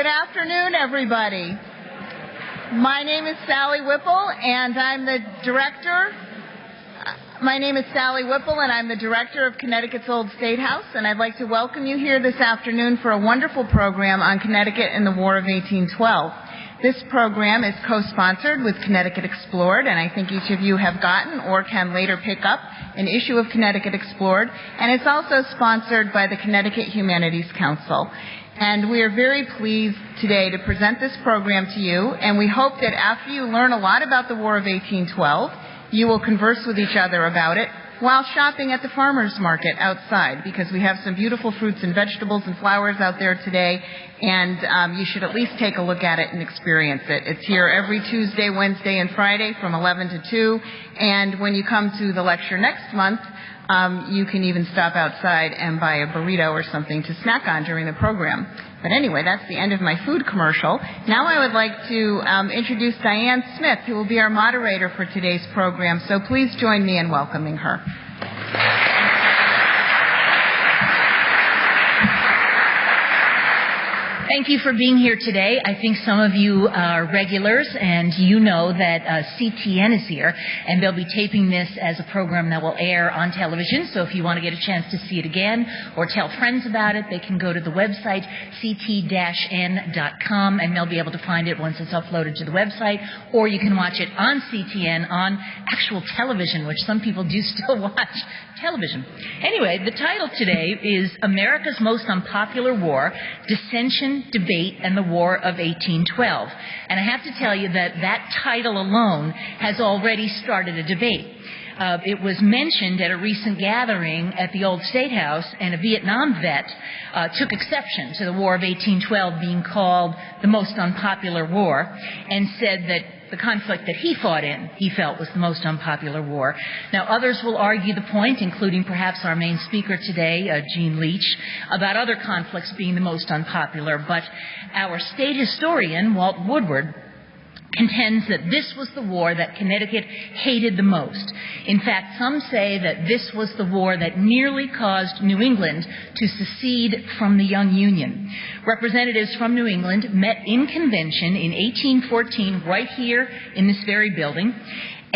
Good afternoon, everybody. My name is Sally Whipple, and I'm the director. My name is Sally Whipple, and I'm the director of Connecticut's Old Statehouse, and I'd like to welcome you here this afternoon for a wonderful program on Connecticut and the War of 1812. This program is co-sponsored with Connecticut Explored, and I think each of you have gotten or can later pick up an issue of Connecticut Explored, and it's also sponsored by the Connecticut Humanities Council. And we are very pleased today to present this program to you, and we hope that after you learn a lot about the War of 1812, you will converse with each other about it while shopping at the farmers market outside, because we have some beautiful fruits and vegetables and flowers out there today, and you should at least take a look at it and experience it. It's here every Tuesday, Wednesday, and Friday from 11 to 2, and when you come to the lecture next month, you can even stop outside and buy a burrito or something to snack on during the program. But anyway, that's the end of my food commercial. Now I would like to introduce Diane Smith, who will be our moderator for today's program. So please join me in welcoming her. Thank you for being here today. I think some of you are regulars, and you know that CTN is here, and they'll be taping this as a program that will air on television. So if you want to get a chance to see it again or tell friends about it, they can go to the website ct-n.com, and they'll be able to find it once it's uploaded to the website. Or you can watch it on CTN on actual television, which some people do still watch television. Anyway, the title today is America's Most Unpopular War, Dissension, Debate, and the War of 1812. And I have to tell you that that title alone has already started a debate. It was mentioned at a recent gathering at the Old Statehouse, and a Vietnam vet took exception to the War of 1812 being called the most unpopular war, and said that the conflict that he fought in, he felt, was the most unpopular war. Now, others will argue the point, including perhaps our main speaker today, Eugene Leach, about other conflicts being the most unpopular. But our state historian, Walt Woodward, contends that this was the war that Connecticut hated the most. In fact, some say that this was the war that nearly caused New England to secede from the young Union. Representatives from New England met in convention in 1814 right here in this very building,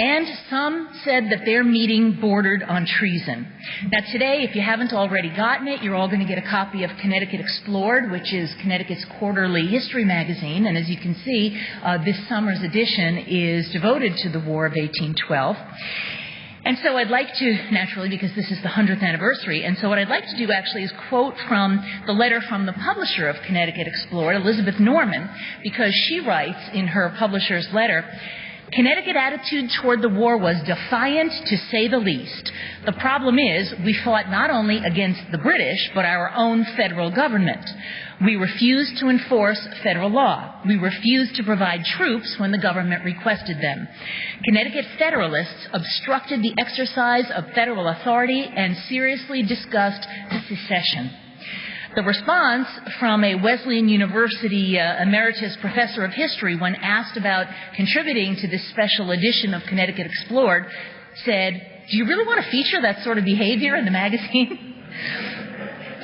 and some said that their meeting bordered on treason. Now today, if you haven't already gotten it, you're all going to get a copy of Connecticut Explored, which is Connecticut's quarterly history magazine. And as you can see, this summer's edition is devoted to the War of 1812. And so I'd like to, naturally, because this is the 100th anniversary, and so what I'd like to do actually is quote from the letter from the publisher of Connecticut Explored, Elizabeth Norman, because she writes in her publisher's letter, Connecticut attitude toward the war was defiant, to say the least. The problem is, we fought not only against the British, but our own federal government. We refused to enforce federal law. We refused to provide troops when the government requested them. Connecticut Federalists obstructed the exercise of federal authority and seriously discussed secession. The response from a Wesleyan University emeritus professor of history when asked about contributing to this special edition of Connecticut Explored said, "Do you really want to feature that sort of behavior in the magazine?"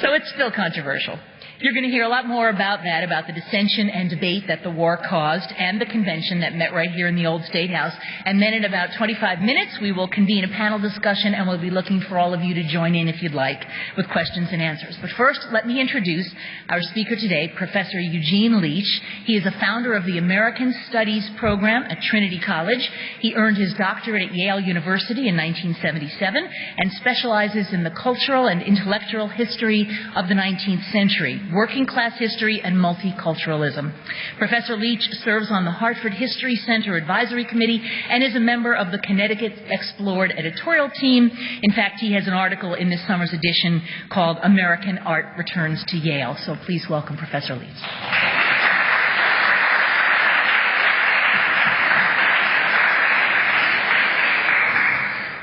So it's still controversial. You're going to hear a lot more about that, about the dissension and debate that the war caused, and the convention that met right here in the Old Statehouse. And then in about 25 minutes, we will convene a panel discussion, and we'll be looking for all of you to join in, if you'd like, with questions and answers. But first, let me introduce our speaker today, Professor Eugene Leach. He is a founder of the American Studies program at Trinity College. He earned his doctorate at Yale University in 1977 and specializes in the cultural and intellectual history of the 19th century, working class history, and multiculturalism. Professor Leach serves on the Hartford History Center Advisory Committee and is a member of the Connecticut Explored editorial team. In fact, he has an article in this summer's edition called American Art Returns to Yale. So please welcome Professor Leach.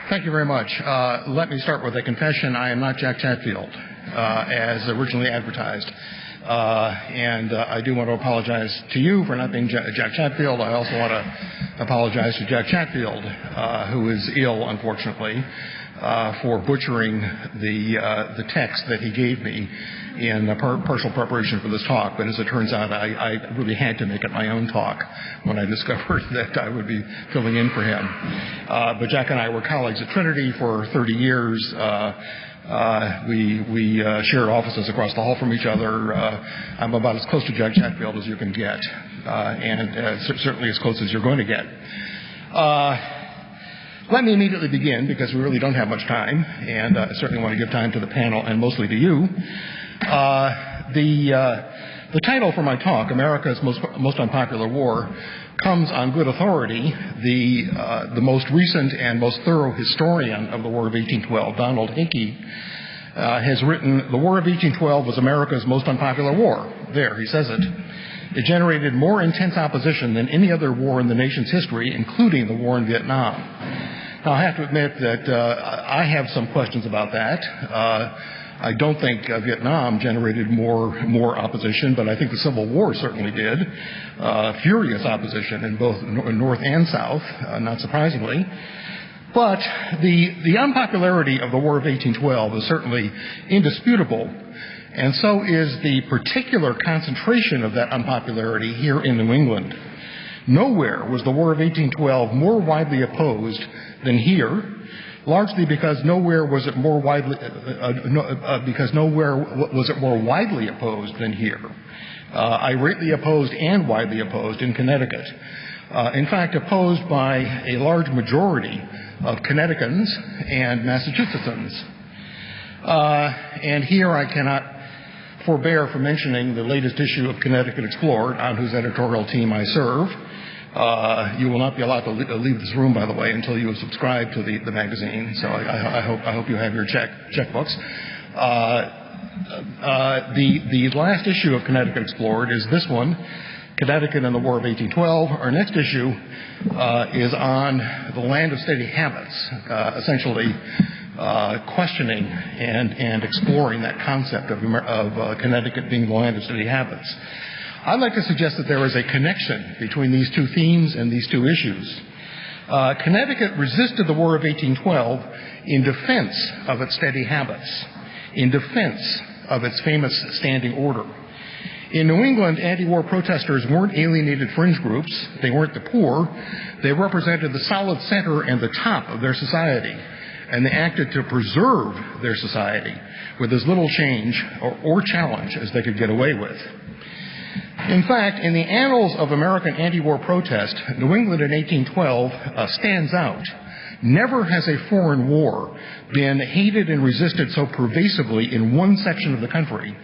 Thank you very much. Let me start with a confession. I am not Jack Chatfield, as originally advertised. And I do want to apologize to you for not being Jack Chatfield. I also want to apologize to Jack Chatfield, who is ill, unfortunately. for butchering the text that he gave me in partial preparation for this talk. But as it turns out, I really had to make it my own talk when I discovered that I would be filling in for him. But Jack and I were colleagues at Trinity for 30 years. We shared offices across the hall from each other. I'm about as close to Jack Chatfield as you can get, and certainly as close as you're going to get. Let me immediately begin, because we really don't have much time, and I certainly want to give time to the panel and mostly to you. The title for my talk, America's Most Unpopular War, comes on good authority. The most recent and most thorough historian of the War of 1812, Donald Hickey, has written, "The War of 1812 was America's most unpopular war." There, he says it. It generated more intense opposition than any other war in the nation's history, including the war in Vietnam. Now, I have to admit that I have some questions about that. I don't think Vietnam generated more opposition, but I think the Civil War certainly did. Furious opposition in both North and South, not surprisingly. But the unpopularity of the War of 1812 is certainly indisputable, and so is the particular concentration of that unpopularity here in New England. Nowhere was the War of 1812 more widely opposed than here, largely because nowhere was it more widely opposed than here. Irately opposed and widely opposed in Connecticut. In fact, opposed by a large majority of Connecticutans and Massachusettsans. And here I cannot forbear from mentioning the latest issue of Connecticut Explorer, on whose editorial team I serve. You will not be allowed to leave this room, by the way, until you have subscribed to the magazine. So I hope you have your checkbooks. The last issue of Connecticut Explored is this one, Connecticut and the War of 1812. Our next issue is on the land of steady habits, essentially questioning and exploring that concept of Connecticut being the land of steady habits. I'd like to suggest that there is a connection between these two themes and these two issues. Connecticut resisted the War of 1812 in defense of its steady habits, in defense of its famous standing order. In New England, anti-war protesters weren't alienated fringe groups. They weren't the poor. They represented the solid center and the top of their society, and they acted to preserve their society with as little change or challenge as they could get away with. In fact, in the annals of American anti-war protest, New England in 1812 stands out. Never has a foreign war been hated and resisted so pervasively in one section of the country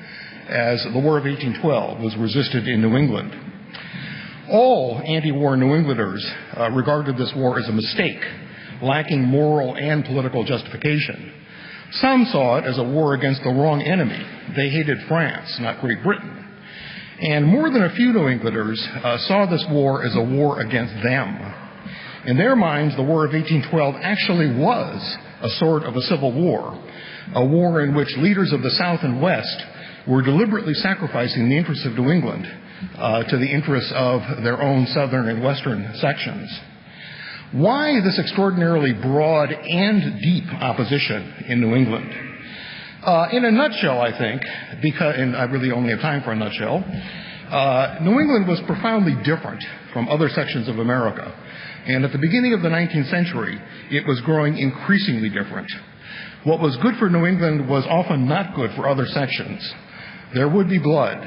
as the War of 1812 was resisted in New England. All anti-war New Englanders regarded this war as a mistake, lacking moral and political justification. Some saw it as a war against the wrong enemy. They hated France, not Great Britain. And more than a few New Englanders saw this war as a war against them. In their minds, the War of 1812 actually was a sort of a civil war, a war in which leaders of the South and West were deliberately sacrificing the interests of New England to the interests of their own southern and western sections. Why this extraordinarily broad and deep opposition in New England? In a nutshell, I think, and I really only have time for a nutshell, New England was profoundly different from other sections of America. And at the beginning of the 19th century, it was growing increasingly different. What was good for New England was often not good for other sections. There would be blood,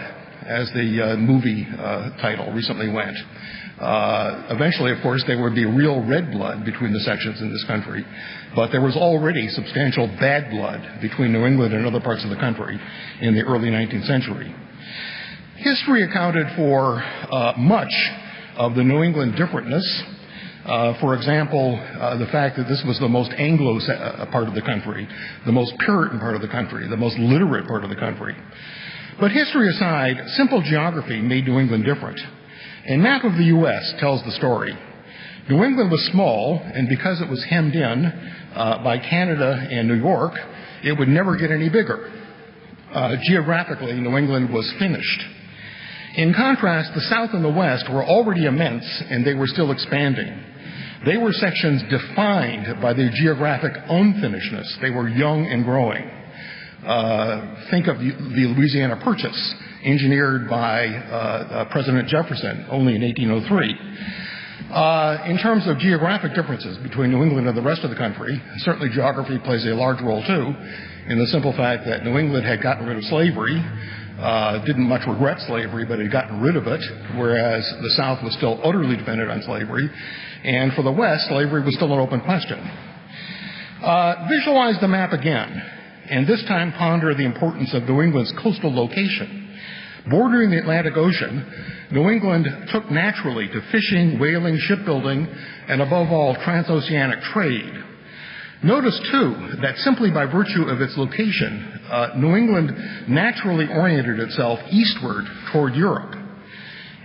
as the movie title recently went. Eventually, of course, there would be real red blood between the sections in this country. But there was already substantial bad blood between New England and other parts of the country in the early 19th century. History accounted for much of the New England differentness. For example, the fact that this was the most Anglo part of the country, the most Puritan part of the country, the most literate part of the country. But history aside, simple geography made New England different. A map of the U.S. tells the story. New England was small, and because it was hemmed in by Canada and New York, it would never get any bigger. Geographically, New England was finished. In contrast, the South and the West were already immense, and they were still expanding. They were sections defined by their geographic unfinishedness. They were young and growing. Think of the Louisiana Purchase, engineered by President Jefferson only in 1803. In terms of geographic differences between New England and the rest of the country, certainly geography plays a large role too, in the simple fact that New England had gotten rid of slavery, didn't much regret slavery, but had gotten rid of it, whereas the South was still utterly dependent on slavery, and for the West, slavery was still an open question. Visualize the map again, and this time ponder the importance of New England's coastal location. Bordering the Atlantic Ocean, New England took naturally to fishing, whaling, shipbuilding, and above all, transoceanic trade. Notice, too, that simply by virtue of its location, New England naturally oriented itself eastward toward Europe.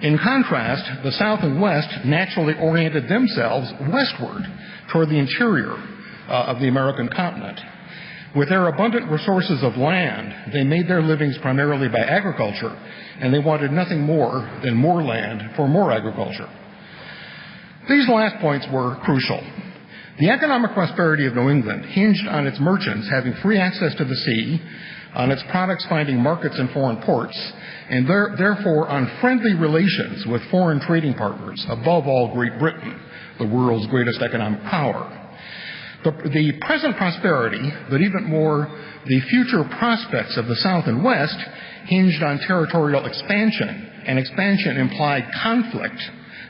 In contrast, the South and West naturally oriented themselves westward toward the interior of the American continent. With their abundant resources of land, they made their livings primarily by agriculture, and they wanted nothing more than more land for more agriculture. These last points were crucial. The economic prosperity of New England hinged on its merchants having free access to the sea, on its products finding markets in foreign ports, and therefore on friendly relations with foreign trading partners, above all Great Britain, the world's greatest economic power. The present prosperity, but even more the future prospects of the South and West, hinged on territorial expansion, and expansion implied conflict,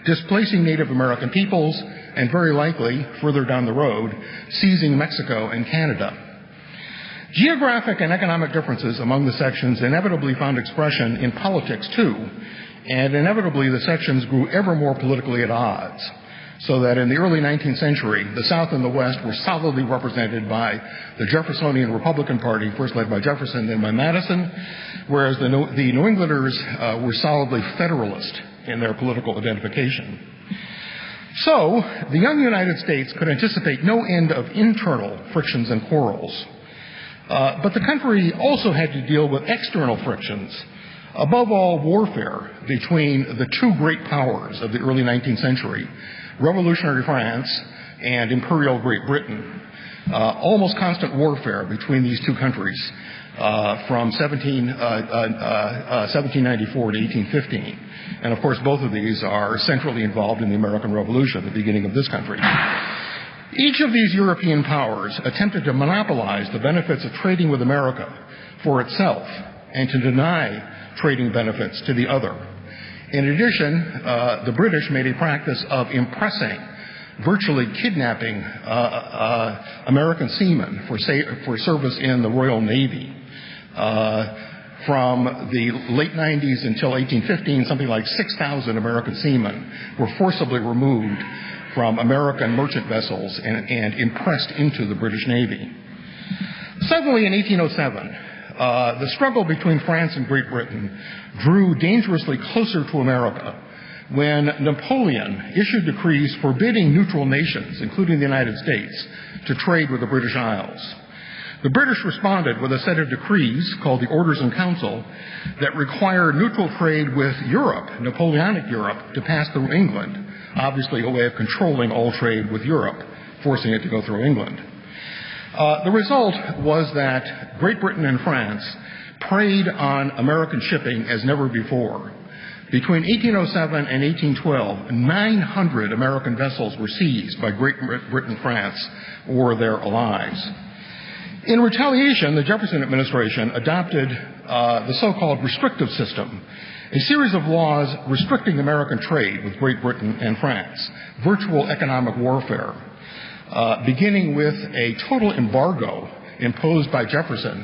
displacing Native American peoples, and very likely, further down the road, seizing Mexico and Canada. Geographic and economic differences among the sections inevitably found expression in politics too, and inevitably the sections grew ever more politically at odds. So that in the early 19th century, the South and the West were solidly represented by the Jeffersonian Republican Party, first led by Jefferson, then by Madison, whereas the New Englanders were solidly Federalist in their political identification. So, the young United States could anticipate no end of internal frictions and quarrels. But the country also had to deal with external frictions, above all warfare between the two great powers of the early 19th century, Revolutionary France and Imperial Great Britain. Almost constant warfare between these two countries from 1794 to 1815. And of course, both of these are centrally involved in the American Revolution, the beginning of this country. Each of these European powers attempted to monopolize the benefits of trading with America for itself and to deny trading benefits to the other. In addition, the British made a practice of impressing, virtually kidnapping American seamen for service in the Royal Navy. From the late 90s until 1815, something like 6,000 American seamen were forcibly removed from American merchant vessels and impressed into the British Navy. Suddenly, in 1807, the struggle between France and Great Britain drew dangerously closer to America when Napoleon issued decrees forbidding neutral nations, including the United States, to trade with the British Isles. The British responded with a set of decrees called the Orders in Council that required neutral trade with Europe, Napoleonic Europe, to pass through England, obviously a way of controlling all trade with Europe, forcing it to go through England. The result was that Great Britain and France preyed on American shipping as never before. Between 1807 and 1812, 900 American vessels were seized by Great Britain and France or their allies. In retaliation, the Jefferson administration adopted the so-called restrictive system, a series of laws restricting American trade with Great Britain and France, virtual economic warfare, beginning with a total embargo imposed by Jefferson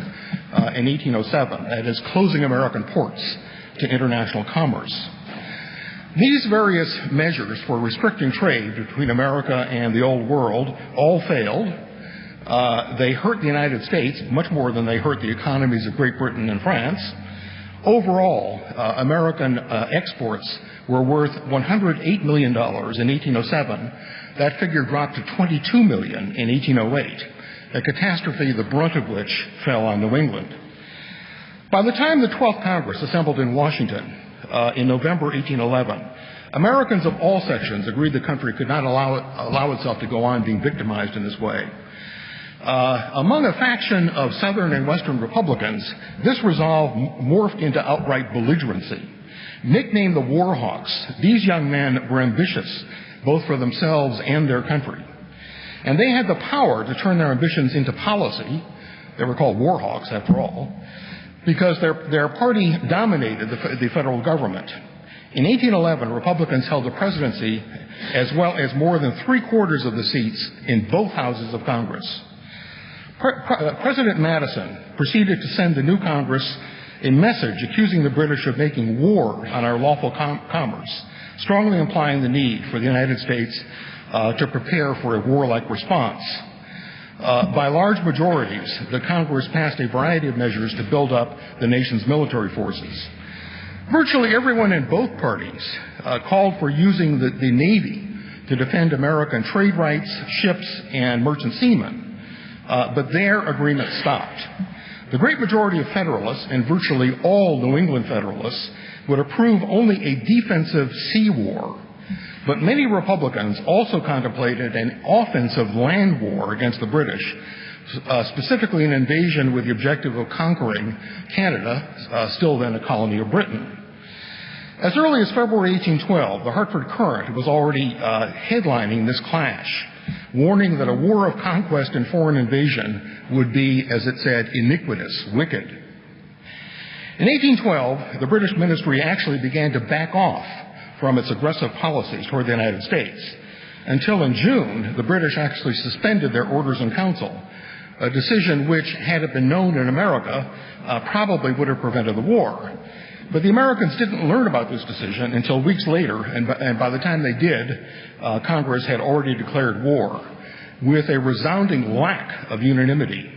in 1807, that is, closing American ports to international commerce. These various measures for restricting trade between America and the Old World all failed. They hurt the United States much more than they hurt the economies of Great Britain and France. Overall, American exports were worth $108 million in 1807. That figure dropped to $22 million in 1808, a catastrophe the brunt of which fell on New England. By the time the 12th Congress assembled in Washington in November 1811, Americans of all sections agreed the country could not allow itself to go on being victimized in this way. Among a faction of Southern and Western Republicans, this resolve morphed into outright belligerency. Nicknamed the War Hawks, these young men were ambitious, both for themselves and their country. And they had the power to turn their ambitions into policy. They were called War Hawks, after all, because their party dominated the federal government. In 1811, Republicans held the presidency as well as more than 3/4 of the seats in both houses of Congress. President Madison proceeded to send the new Congress a message accusing the British of making war on our lawful commerce, strongly implying the need for the United States to prepare for a warlike response. By large majorities, the Congress passed a variety of measures to build up the nation's military forces. Virtually everyone in both parties called for using the Navy to defend American trade rights, ships, and merchant seamen. But their agreement stopped. The great majority of Federalists, and virtually all New England Federalists, would approve only a defensive sea war. But many Republicans also contemplated an offensive land war against the British, specifically an invasion with the objective of conquering Canada, still then a colony of Britain. As early as February 1812, the Hartford Courant was already headlining this clash, warning that a war of conquest and foreign invasion would be, as it said, iniquitous, wicked. In 1812, the British ministry actually began to back off from its aggressive policies toward the United States, until in June, the British actually suspended their orders in council, a decision which, had it been known in America, probably would have prevented the war. But the Americans didn't learn about this decision until weeks later, and by the time they did, Congress had already declared war, with a resounding lack of unanimity.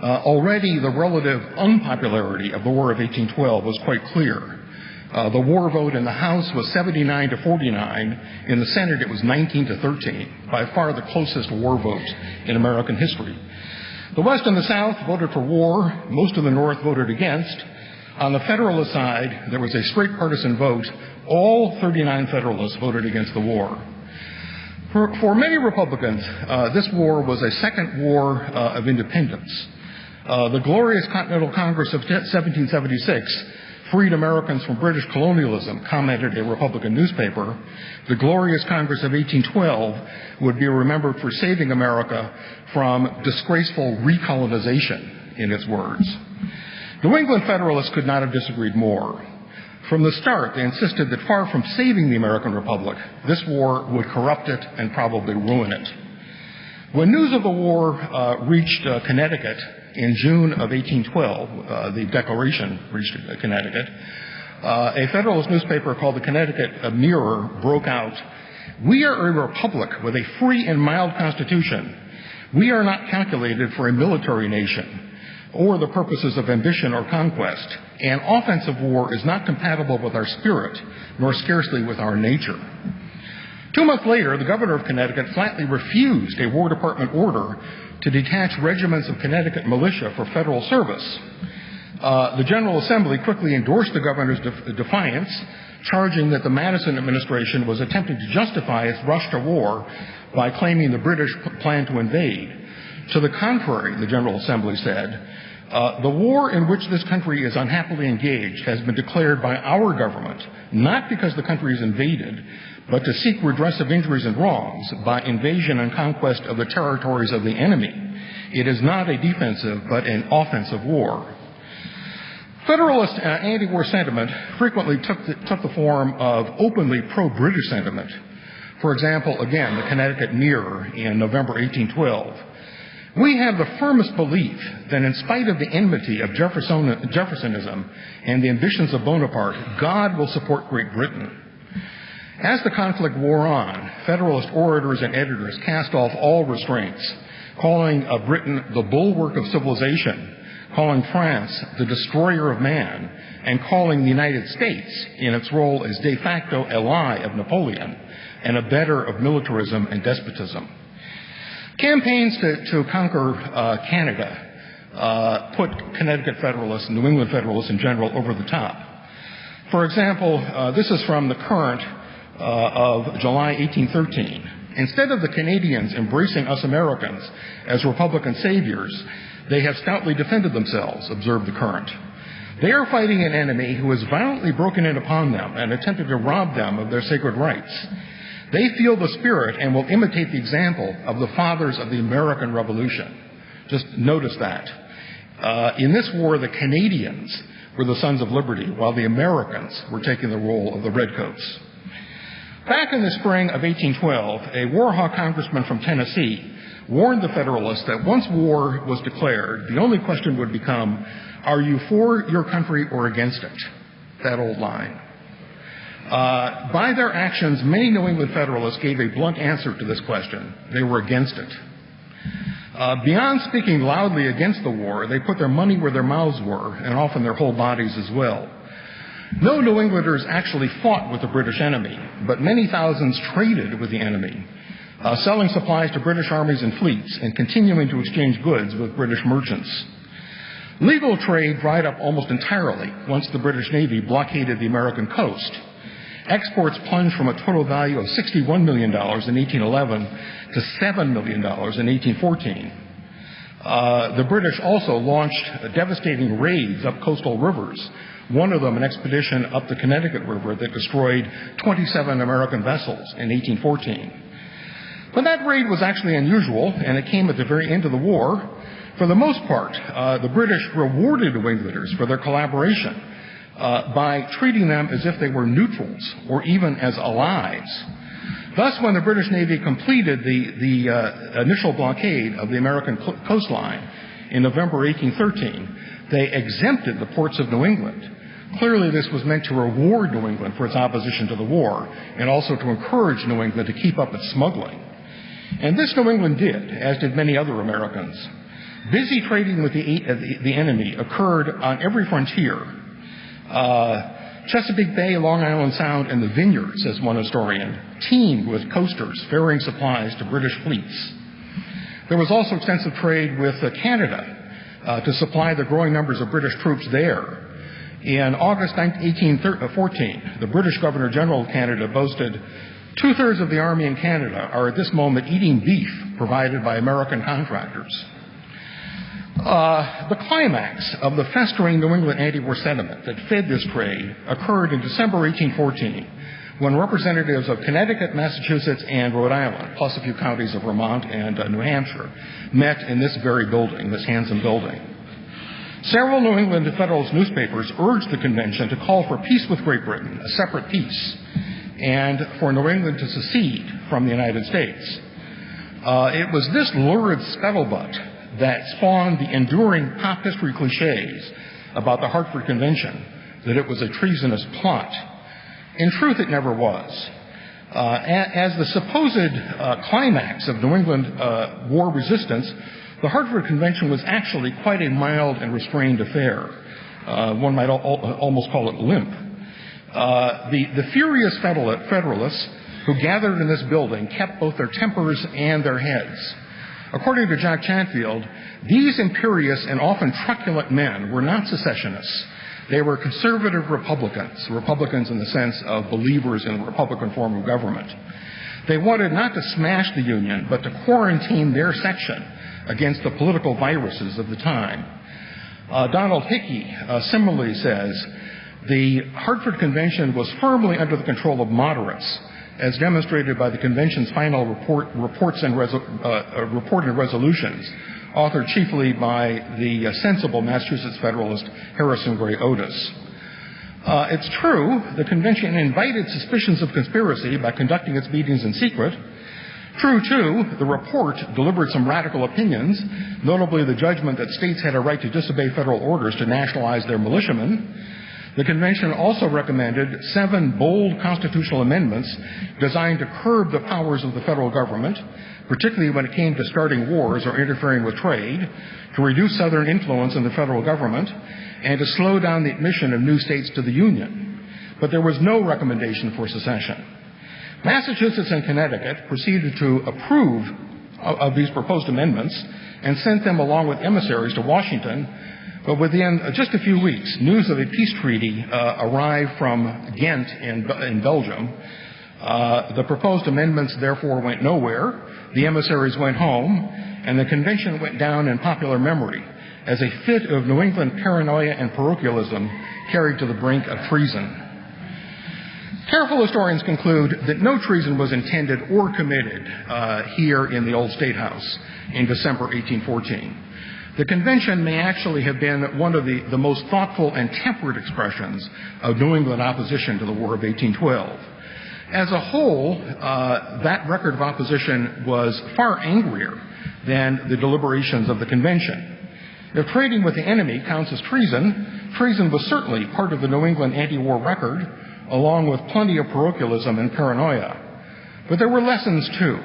Already the relative unpopularity of the War of 1812 was quite clear. The war vote in the House was 79-49. In the Senate, it was 19-13, by far the closest war vote in American history. The West and the South voted for war. Most of the North voted against. On the Federalist side, there was a straight partisan vote. All 39 Federalists voted against the war. For many Republicans, this war was a second war of independence. The glorious Continental Congress of 1776 freed Americans from British colonialism, commented a Republican newspaper. The glorious Congress of 1812 would be remembered for saving America from disgraceful recolonization, in its words. New England Federalists could not have disagreed more. From the start, they insisted that far from saving the American Republic, this war would corrupt it and probably ruin it. When news of the war reached Connecticut in June of 1812, the Declaration reached Connecticut, a Federalist newspaper called the Connecticut Mirror broke out, "We are a republic with a free and mild constitution. We are not calculated for a military nation or the purposes of ambition or conquest, and offensive war is not compatible with our spirit, nor scarcely with our nature." 2 months later, the governor of Connecticut flatly refused a War Department order to detach regiments of Connecticut militia for federal service. The General Assembly quickly endorsed the governor's defiance, charging that the Madison administration was attempting to justify its rush to war by claiming the British planned to invade. To the contrary, the General Assembly said, the war in which this country is unhappily engaged has been declared by our government, not because the country is invaded, but to seek redress of injuries and wrongs by invasion and conquest of the territories of the enemy. It is not a defensive, but an offensive war. Federalist anti-war sentiment frequently took the form of openly pro-British sentiment. For example, again, the Connecticut Mirror in November 1812. "We have the firmest belief that in spite of the enmity of Jeffersonism and the ambitions of Bonaparte, God will support Great Britain." As the conflict wore on, Federalist orators and editors cast off all restraints, calling Britain the bulwark of civilization, calling France the destroyer of man, and calling the United States, in its role as de facto ally of Napoleon, and abettor of militarism and despotism. Campaigns to conquer Canada put Connecticut Federalists and New England Federalists in general over the top. For example, this is from the current of July 1813. Instead of the Canadians embracing us Americans as Republican saviors, they have stoutly defended themselves, observed the Current. They are fighting an enemy who has violently broken in upon them and attempted to rob them of their sacred rights. They feel the spirit and will imitate the example of the fathers of the American Revolution. Just notice that. In this war, the Canadians were the Sons of Liberty, while the Americans were taking the role of the Redcoats. Back in the spring of 1812, a war hawk congressman from Tennessee warned the Federalists that once war was declared, the only question would become, are you for your country or against it? That old line. By their actions, many New England Federalists gave a blunt answer to this question. They were against it. Beyond speaking loudly against the war, they put their money where their mouths were, and often their whole bodies as well. No New Englanders actually fought with the British enemy, but many thousands traded with the enemy, selling supplies to British armies and fleets and continuing to exchange goods with British merchants. Legal trade dried up almost entirely once the British Navy blockaded the American coast. Exports plunged from a total value of $61 million in 1811 to $7 million in 1814. The British also launched devastating raids up coastal rivers, one of them an expedition up the Connecticut River that destroyed 27 American vessels in 1814. But that raid was actually unusual, and it came at the very end of the war. For the most part, the British rewarded New Englanders for their collaboration by treating them as if they were neutrals or even as allies. Thus, when the British Navy completed the initial blockade of the American coastline in November 1813, they exempted the ports of New England. Clearly, this was meant to reward New England for its opposition to the war and also to encourage New England to keep up its smuggling. And this New England did, as did many other Americans. Busy trading with the enemy occurred on every frontier. Chesapeake Bay, Long Island Sound, and the Vineyard, says one historian, teemed with coasters ferrying supplies to British fleets. There was also extensive trade with Canada to supply the growing numbers of British troops there. In August 1814, the British Governor-General of Canada boasted, 2/3 of the army in Canada are at this moment eating beef provided by American contractors. The climax of the festering New England anti-war sentiment that fed this trade occurred in December 1814, when representatives of Connecticut, Massachusetts, and Rhode Island, plus a few counties of Vermont and New Hampshire, met in this very building, this handsome building. Several New England Federalist newspapers urged the convention to call for peace with Great Britain, a separate peace, and for New England to secede from the United States. It was this lurid scuttlebutt that spawned the enduring pop history cliches about the Hartford Convention, that it was a treasonous plot. In truth, it never was. As the supposed climax of New England war resistance, the Hartford Convention was actually quite a mild and restrained affair. One might almost call it limp. The furious Federalists who gathered in this building kept both their tempers and their heads. According to Jack Chatfield, these imperious and often truculent men were not secessionists. They were conservative Republicans, Republicans in the sense of believers in the Republican form of government. They wanted not to smash the Union, but to quarantine their section against the political viruses of the time. Donald Hickey similarly says, the Hartford Convention was firmly under the control of moderates, as demonstrated by the convention's final report and resolutions, authored chiefly by the sensible Massachusetts Federalist Harrison Gray Otis. It's true, the convention invited suspicions of conspiracy by conducting its meetings in secret. True, too, the report delivered some radical opinions, notably the judgment that states had a right to disobey federal orders to nationalize their militiamen. The convention also recommended 7 bold constitutional amendments designed to curb the powers of the federal government, particularly when it came to starting wars or interfering with trade, to reduce Southern influence in the federal government, and to slow down the admission of new states to the Union. But there was no recommendation for secession. Massachusetts and Connecticut proceeded to approve of these proposed amendments and sent them along with emissaries to Washington. But within just a few weeks, news of a peace treaty arrived from Ghent in Belgium. The proposed amendments therefore went nowhere, the emissaries went home, and the convention went down in popular memory as a fit of New England paranoia and parochialism carried to the brink of treason. Careful historians conclude that no treason was intended or committed here in the old Statehouse in December 1814. The convention may actually have been one of the most thoughtful and temperate expressions of New England opposition to the War of 1812. As a whole, that record of opposition was far angrier than the deliberations of the convention. If trading with the enemy counts as treason, treason was certainly part of the New England anti-war record, along with plenty of parochialism and paranoia. But there were lessons, too,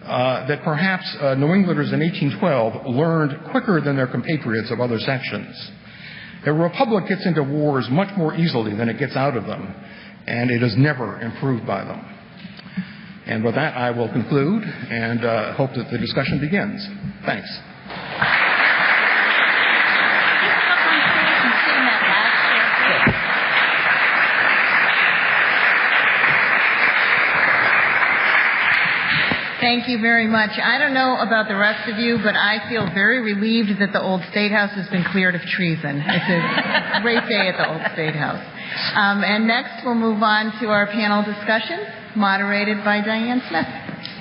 that perhaps New Englanders in 1812 learned quicker than their compatriots of other sections. A republic gets into wars much more easily than it gets out of them, and it is never improved by them. And with that, I will conclude and hope that the discussion begins. Thanks. Thank you very much. I don't know about the rest of you, but I feel very relieved that the old Statehouse has been cleared of treason. It's a great day at the old Statehouse. And next, we'll move on to our panel discussion, moderated by Diane Smith.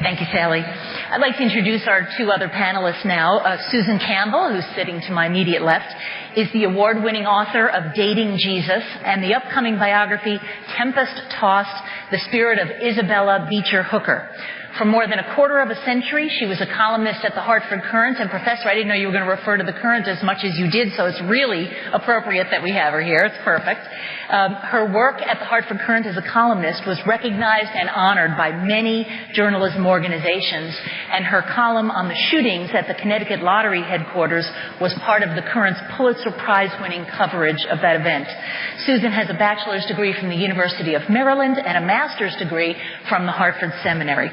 Thank you, Sally. I'd like to introduce our two other panelists now. Susan Campbell, who's sitting to my immediate left, is the award-winning author of Dating Jesus and the upcoming biography, Tempest-Tossed, The Spirit of Isabella Beecher Hooker. For more than a quarter of a century, she was a columnist at the Hartford Courant. And Professor, I didn't know you were going to refer to the Courant as much as you did, so it's really appropriate that we have her here. It's perfect. Her work at the Hartford Courant as a columnist was recognized and honored by many journalism organizations, and her column on the shootings at the Connecticut Lottery headquarters was part of the Courant's Pulitzer Prize-winning coverage of that event. Susan has a bachelor's degree from the University of Maryland and a master's degree from the Hartford Seminary.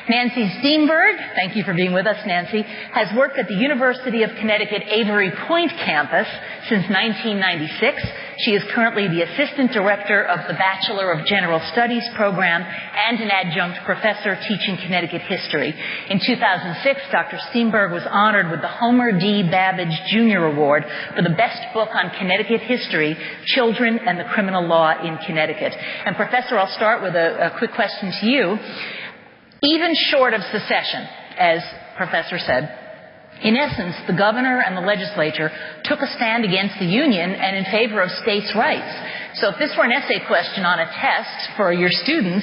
Nancy Steenburg, thank you for being with us, Nancy, has worked at the University of Connecticut Avery Point campus since 1996. She is currently the Assistant Director of the Bachelor of General Studies program and an adjunct professor teaching Connecticut history. In 2006, Dr. Steenburg was honored with the Homer D. Babbage Jr. Award for the best book on Connecticut history, Children and the Criminal Law in Connecticut. And Professor, I'll start with a quick question to you. Even short of secession, as Professor said, in essence, the governor and the legislature took a stand against the Union and in favor of states' rights. So if this were an essay question on a test for your students,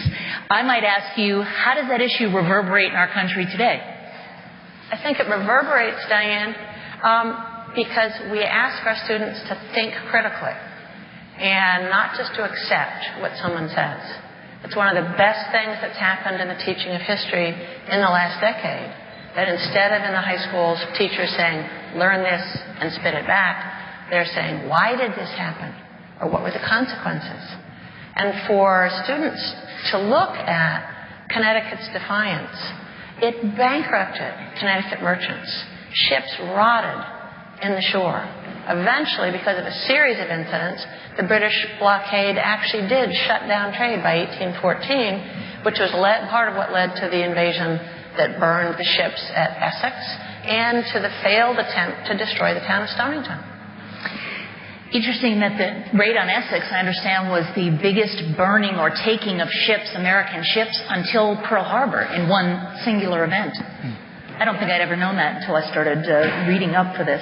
I might ask you, how does that issue reverberate in our country today? I think it reverberates, Diane, because we ask our students to think critically and not just to accept what someone says. It's one of the best things that's happened in the teaching of history in the last decade. That instead of in the high schools, teachers saying, learn this and spit it back, they're saying, why did this happen? Or what were the consequences? And for students to look at Connecticut's defiance, it bankrupted Connecticut merchants. Ships rotted in the shore. Eventually, because of a series of incidents, the British blockade actually did shut down trade by 1814, which was part of what led to the invasion that burned the ships at Essex and to the failed attempt to destroy the town of Stonington. Interesting that the raid on Essex, I understand, was the biggest burning or taking of ships, American ships, until Pearl Harbor in one singular event. I don't think I'd ever known that until I started reading up for this.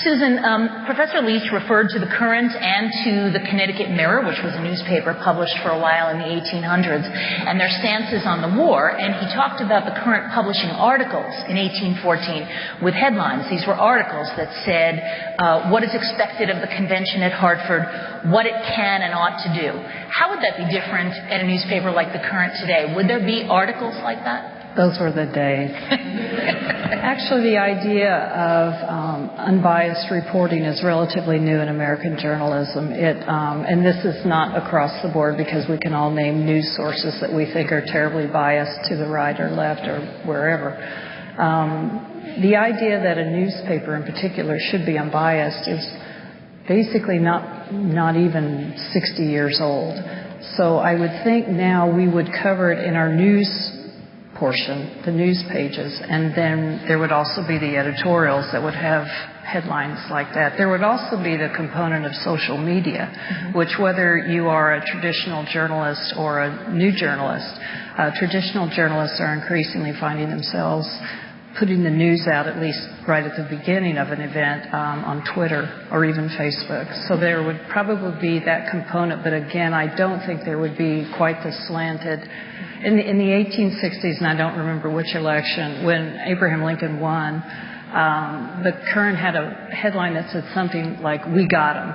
Susan, Professor Leach referred to the Courant and to the Connecticut Mirror, which was a newspaper published for a while in the 1800s, and their stances on the war, and he talked about the Courant publishing articles in 1814 with headlines. These were articles that said what is expected of the convention at Hartford, what it can and ought to do. How would that be different at a newspaper like the Courant today? Would there be articles like that? Those were the days. Actually, the idea of unbiased reporting is relatively new in American journalism. And this is not across the board because we can all name news sources that we think are terribly biased to the right or left or wherever. The idea that a newspaper in particular should be unbiased is basically not even 60 years old. So I would think now we would cover it in our news portion, the news pages, and then there would also be the editorials that would have headlines like that. There would also be the component of social media, which whether you are a traditional journalist or a new journalist, traditional journalists are increasingly finding themselves putting the news out, at least right at the beginning of an event, on Twitter or even Facebook. So there would probably be that component, but again, I don't think there would be quite the slanted. In the 1860s, and I don't remember which election, when Abraham Lincoln won, the Current had a headline that said something like, "We got him."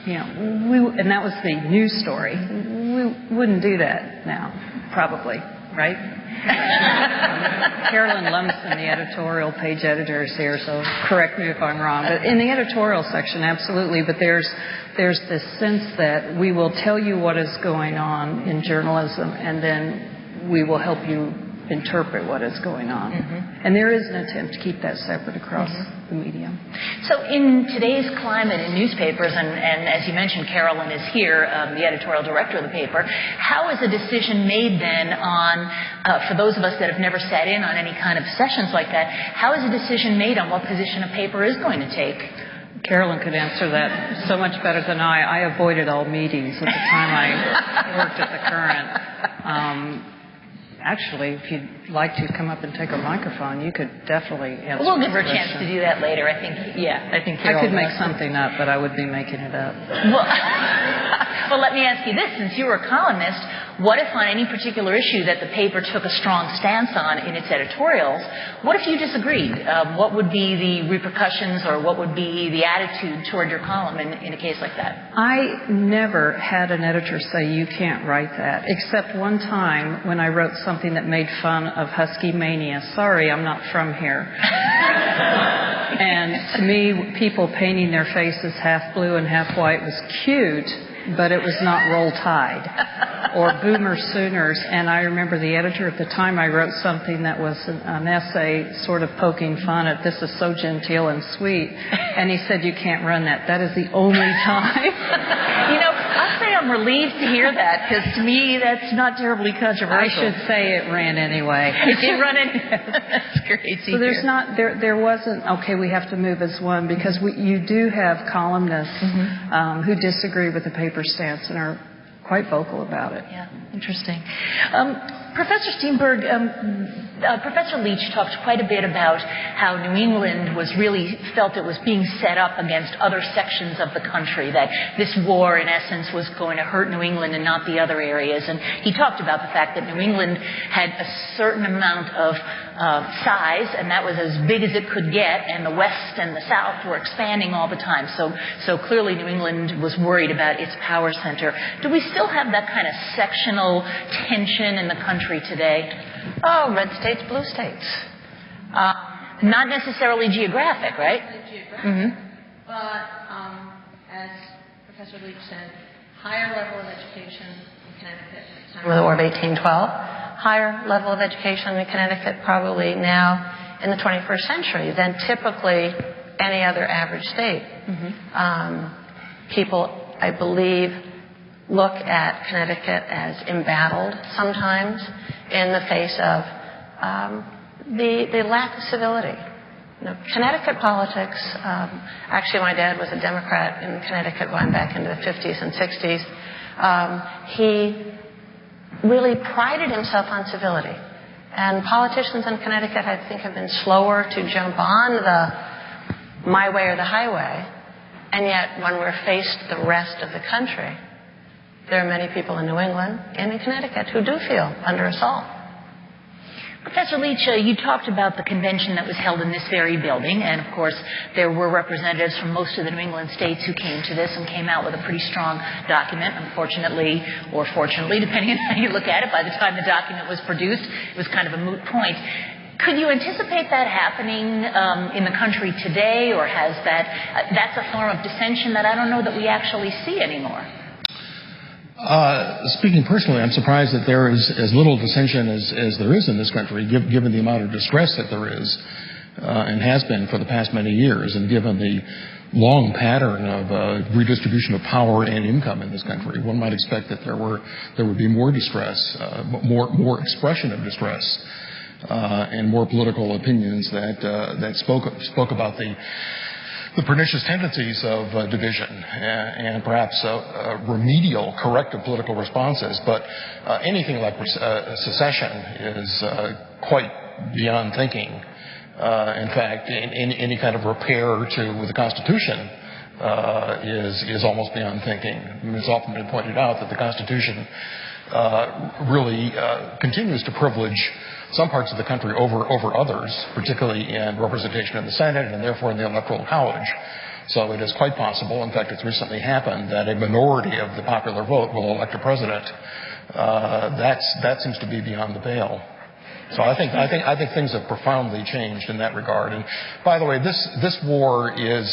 And that was the news story. We wouldn't do that now, probably, right? Carolyn Lumsden, the editorial page editor, is here, so correct me if I'm wrong. But in the editorial section, absolutely. But there's this sense that we will tell you what is going on in journalism, and then we will help you interpret what is going on. And there is an attempt to keep that separate across the medium. So in today's climate in newspapers, and as you mentioned, Carolyn is here, the editorial director of the paper, how is a decision made then on, for those of us that have never sat in on any kind of sessions like that, how is a decision made on what position a paper is going to take? Carolyn could answer that so much better than I. I avoided all meetings at the time I worked at the Current. Actually, if you'd like to come up and take a microphone, you could definitely answer. We'll give her a chance to do that later. I think I could make something up, but I would be making it up. Well, let me ask you this: since you were a columnist, what if on any particular issue that the paper took a strong stance on in its editorials, what if you disagreed? What would be the repercussions, or what would be the attitude toward your column in a case like that? I never had an editor say, "You can't write that," except one time when I wrote something that made fun of Husky Mania. Sorry, I'm not from here. And to me, people painting their faces half blue and half white was cute, but it was not Roll Tide or Boomer Sooners. And I remember the editor at the time, I wrote something that was an essay sort of poking fun at "This is so genteel and sweet." And he said, "You can't run that. That is the only time." I'll say I'm relieved to hear that, because to me that's not terribly controversial. I should say it ran anyway. It did run anyway. That's great to hear. There wasn't, okay, we have to move as one, because you do have columnists who disagree with the paper stance and are quite vocal about it. Yeah, interesting. Professor Steenburg, Professor Leach talked quite a bit about how New England felt it was being set up against other sections of the country, that this war, in essence, was going to hurt New England and not the other areas. And he talked about the fact that New England had a certain amount of size, and that was as big as it could get, and the West and the South were expanding all the time. So clearly New England was worried about its power center. Do we still have that kind of sectional tension in the country today? Oh, red states, blue states. Not necessarily geographic, right? But as Professor Leach said, higher level of education in Connecticut at the time of the War of 1812, higher level of education in Connecticut probably now in the 21st century than typically any other average state. People, I believe, look at Connecticut as embattled sometimes in the face of the lack of civility. Connecticut politics, actually my dad was a Democrat in Connecticut going back into the 50s and 60s. He really prided himself on civility. And politicians in Connecticut, I think, have been slower to jump on the my way or the highway. And yet, when we're faced with the rest of the country, there are many people in New England and in Connecticut who do feel under assault. Professor Leach, you talked about the convention that was held in this very building, and of course there were representatives from most of the New England states who came to this and came out with a pretty strong document. Unfortunately, or fortunately, depending on how you look at it, by the time the document was produced, it was kind of a moot point. Could you anticipate that happening in the country today, or has that's a form of dissension that I don't know that we actually see anymore? Speaking personally, I'm surprised that there is as little dissension as there is in this country, given the amount of distress that there is and has been for the past many years, and given the long pattern of redistribution of power and income in this country. One might expect that there would be more distress, more expression of distress, and more political opinions that spoke about the pernicious tendencies of division and perhaps remedial, corrective political responses. But anything like secession is quite beyond thinking. In fact, any kind of repair to the Constitution is almost beyond thinking. I mean, it's often been pointed out that the Constitution really continues to privilege some parts of the country over others, particularly in representation in the Senate and therefore in the Electoral College. So it is quite possible, in fact, it's recently happened, that a minority of the popular vote will elect a president. That seems to be beyond the veil. So I think things have profoundly changed in that regard. And by the way, this war is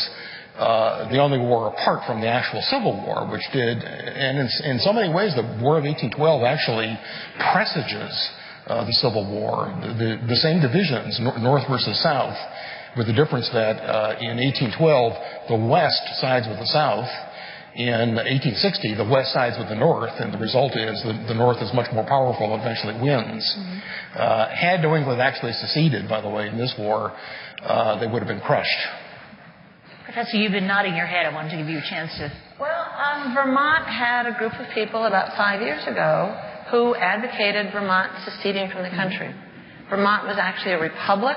the only war apart from the actual Civil War, which did, and in so many ways, the War of 1812 actually presages the Civil War. The same divisions, North versus South, with the difference that in 1812 the West sides with the South. In 1860, the West sides with the North, and the result is the North is much more powerful and eventually wins. Mm-hmm. Had New England actually seceded, by the way, in this war, they would have been crushed. Professor, you've been nodding your head. I wanted to give you a chance to... Well, Vermont had a group of people about 5 years ago who advocated Vermont seceding from the country. Vermont was actually a republic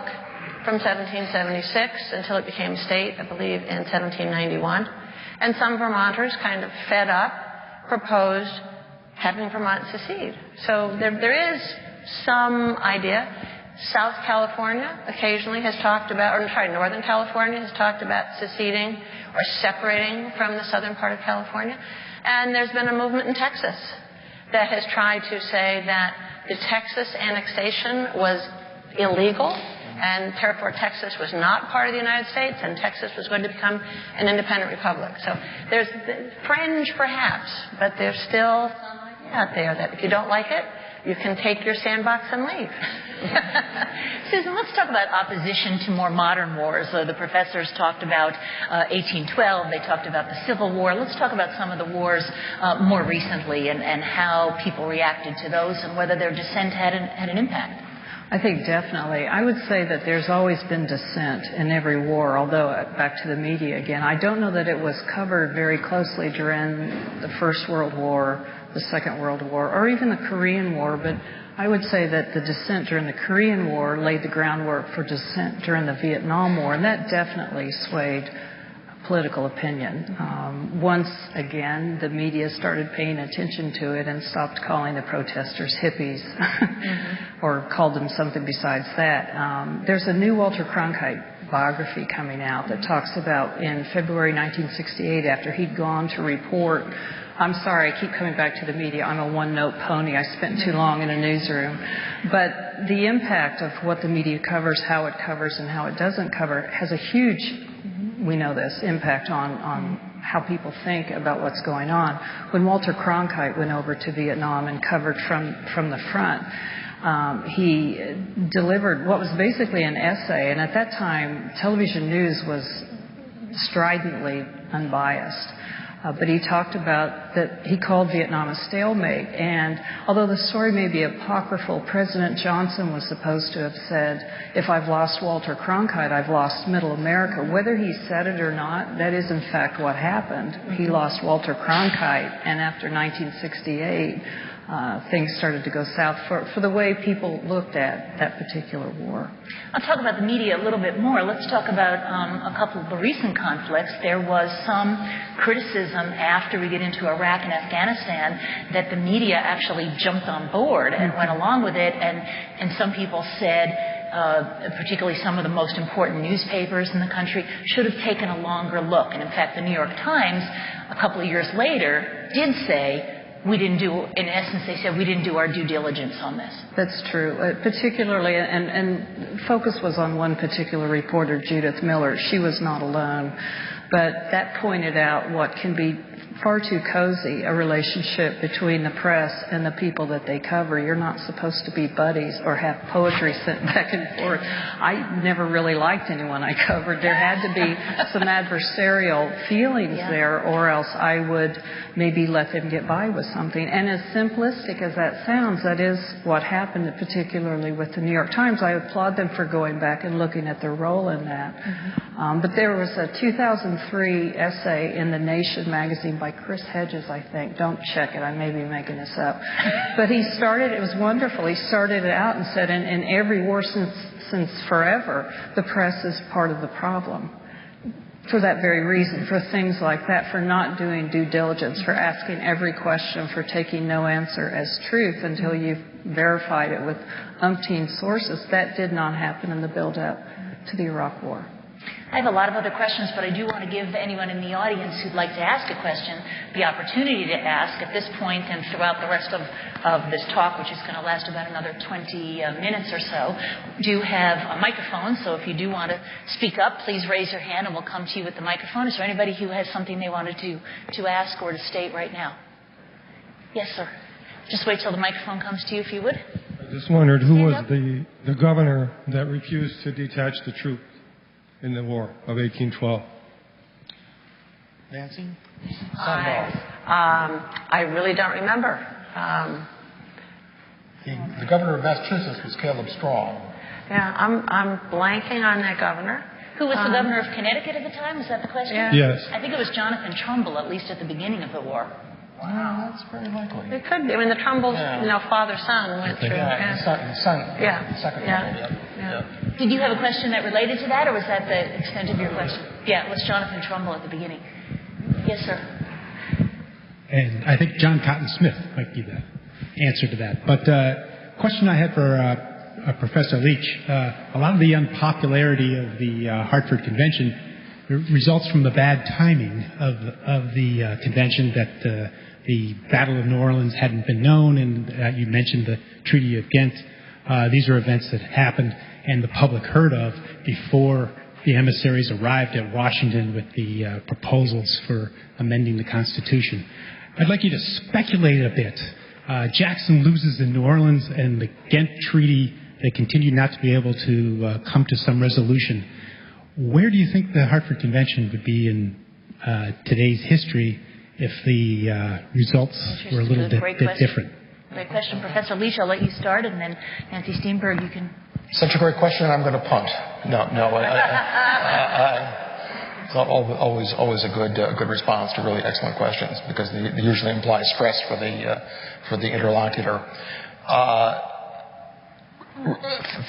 from 1776 until it became a state, I believe, in 1791. And some Vermonters, kind of fed up, proposed having Vermont secede. So there is some idea. South California occasionally has talked about, Northern California has talked about seceding or separating from the southern part of California. And there's been a movement in Texas that has tried to say that the Texas annexation was illegal, and therefore Texas was not part of the United States, and Texas was going to become an independent republic. So there's fringe, perhaps, but there's still some idea out there that if you don't like it, you can take your sandbox and leave. Susan, let's talk about opposition to more modern wars. The professors talked about 1812. They talked about the Civil War. Let's talk about some of the wars more recently and how people reacted to those and whether their dissent had an impact. I think definitely. I would say that there's always been dissent in every war, although back to the media again. I don't know that it was covered very closely during the First World War, the Second World War, or even the Korean War, but I would say that the dissent during the Korean War laid the groundwork for dissent during the Vietnam War, and that definitely swayed political opinion. Once again, the media started paying attention to it and stopped calling the protesters hippies or called them something besides that. There's a new Walter Cronkite biography coming out that talks about in February 1968, after he'd gone to report. I'm sorry, I keep coming back to the media. I'm a one-note pony. I spent too long in a newsroom. But the impact of what the media covers, how it covers, and how it doesn't cover has a huge, we know this, impact on how people think about what's going on. When Walter Cronkite went over to Vietnam and covered from the front, he delivered what was basically an essay. And at that time, television news was stridently unbiased. But he talked about that he called Vietnam a stalemate. And although the story may be apocryphal, President Johnson was supposed to have said, if I've lost Walter Cronkite, I've lost Middle America. Whether he said it or not, that is in fact what happened. He lost Walter Cronkite, and after 1968, things started to go south for the way people looked at that particular war. I'll talk about the media a little bit more. Let's talk about a couple of the recent conflicts. There was some criticism after we get into Iraq and Afghanistan that the media actually jumped on board and went along with it, and some people said, particularly some of the most important newspapers in the country, should have taken a longer look. And in fact, the New York Times, a couple of years later, did say, we didn't do, in essence, they said we didn't do our due diligence on this. That's true. Particularly, and focus was on one particular reporter, Judith Miller. She was not alone. But that pointed out what can be far too cozy a relationship between the press and the people that they cover. You're not supposed to be buddies or have poetry sent back and forth. I never really liked anyone I covered. There had to be some adversarial feelings there, or else I would maybe let them get by with something. And as simplistic as that sounds, that is what happened, particularly with the New York Times. I applaud them for going back and looking at their role in that. But there was a 2003 essay in The Nation magazine by Chris Hedges, I think. Don't check it. I may be making this up. But he started, it was wonderful. He started it out and said, in every war since forever, the press is part of the problem. For that very reason, for things like that, for not doing due diligence, for asking every question, for taking no answer as truth until you've verified it with umpteen sources. That did not happen in the build-up to the Iraq War. I have a lot of other questions, but I do want to give anyone in the audience who'd like to ask a question the opportunity to ask at this point and throughout the rest of this talk, which is going to last about another 20 minutes or so. Do have a microphone, so if you do want to speak up, please raise your hand and we'll come to you with the microphone. Is there anybody who has something they wanted to ask or to state right now? Yes, sir. Just wait till the microphone comes to you, if you would. I just wondered who was the governor that refused to detach the troops in the war of 1812. Nancy? I really don't remember. The governor of Massachusetts was Caleb Strong. Yeah, I'm blanking on that governor. Who was the governor of Connecticut at the time? Was that the question? Yeah. Yes. I think it was Jonathan Trumbull, at least at the beginning of the war. Wow, that's very likely. It could be. I mean, the Trumbull's, father-son went through. Son. Yeah. Second Yeah. Did you have a question that related to that, or was that the extent of your question? Yeah, it was Jonathan Trumbull at the beginning. Yes, sir. And I think John Cotton Smith might be the answer to that. But question I had for Professor Leach, a lot of the unpopularity of the Hartford Convention results from the bad timing of the convention, that the Battle of New Orleans hadn't been known, and you mentioned the Treaty of Ghent. These are events that happened and the public heard of before the emissaries arrived at Washington with the proposals for amending the Constitution. I'd like you to speculate a bit. Jackson loses in New Orleans, and the Ghent Treaty, they continue not to be able to come to some resolution. Where do you think the Hartford Convention would be in today's history if the results were a little bit different? Great question. Professor Leach, I'll let you start, and then Nancy Steenburg, you can... Such a great question, I'm going to punt. No. It's always a good response to really excellent questions, because they usually imply stress for the interlocutor.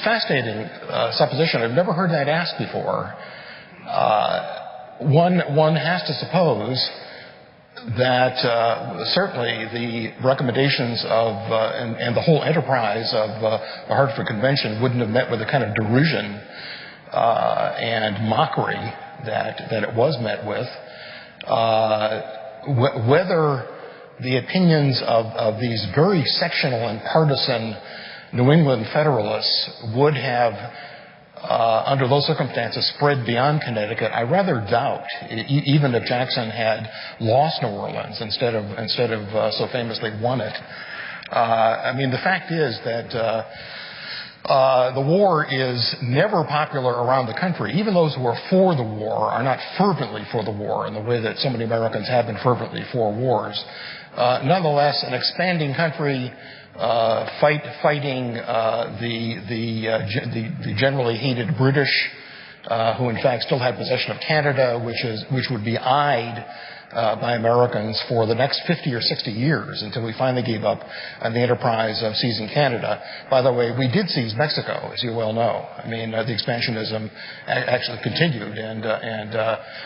Fascinating supposition. I've never heard that asked before. One has to suppose that certainly the recommendations of and the whole enterprise of the Hartford Convention wouldn't have met with the kind of derision and mockery that it was met with. Whether the opinions of these very sectional and partisan New England Federalists would have, under those circumstances, spread beyond Connecticut, I rather doubt. Even if Jackson had lost New Orleans instead of so famously won it. The fact is that the war is never popular around the country. Even those who are for the war are not fervently for the war in the way that so many Americans have been fervently for wars. Nonetheless, an expanding country fighting the generally hated British, who in fact still had possession of Canada, which would be eyed by Americans for the next 50 or 60 years until we finally gave up on the enterprise of seizing Canada. By the way, we did seize Mexico, as you well know. The expansionism actually continued and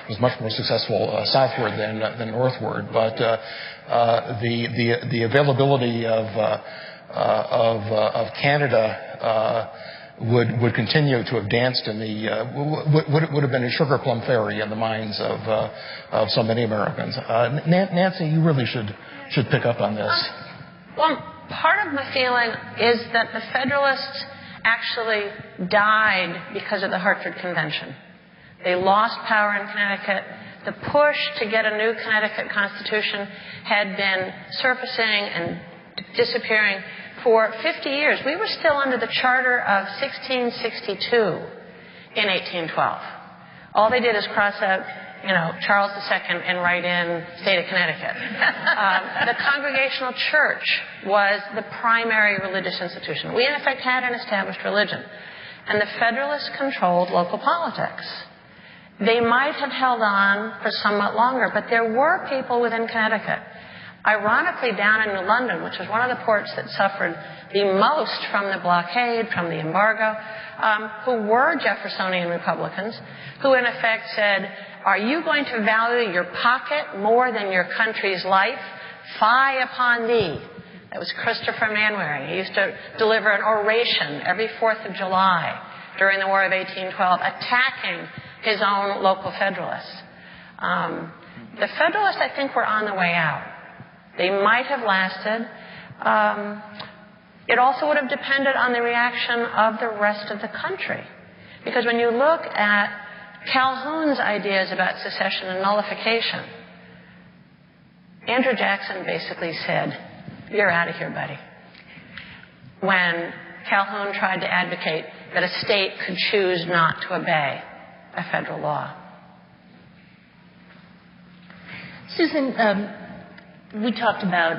was much more successful southward than northward. But the availability of Canada would continue to have danced in would have been a sugar plum fairy in the minds of so many Americans. Nancy, you really should pick up on this. Well, part of my feeling is that the Federalists actually died because of the Hartford Convention. They lost power in Connecticut. The push to get a new Connecticut Constitution had been surfacing and disappearing for 50 years. We were still under the Charter of 1662 in 1812. All they did is cross out, Charles II and write in State of Connecticut. The Congregational Church was the primary religious institution. We, in effect, had an established religion. And the Federalists controlled local politics. They might have held on for somewhat longer, but there were people within Connecticut, ironically down in New London, which was one of the ports that suffered the most from the blockade, from the embargo, who were Jeffersonian Republicans, who in effect said, are you going to value your pocket more than your country's life? Fie upon thee. That was Christopher Manwaring. He used to deliver an oration every 4th of July during the War of 1812, attacking his own local Federalists. The Federalists, I think, were on the way out. They might have lasted. It also would have depended on the reaction of the rest of the country. Because when you look at Calhoun's ideas about secession and nullification, Andrew Jackson basically said, you're out of here, buddy. When Calhoun tried to advocate that a state could choose not to obey a federal law. Susan, we talked about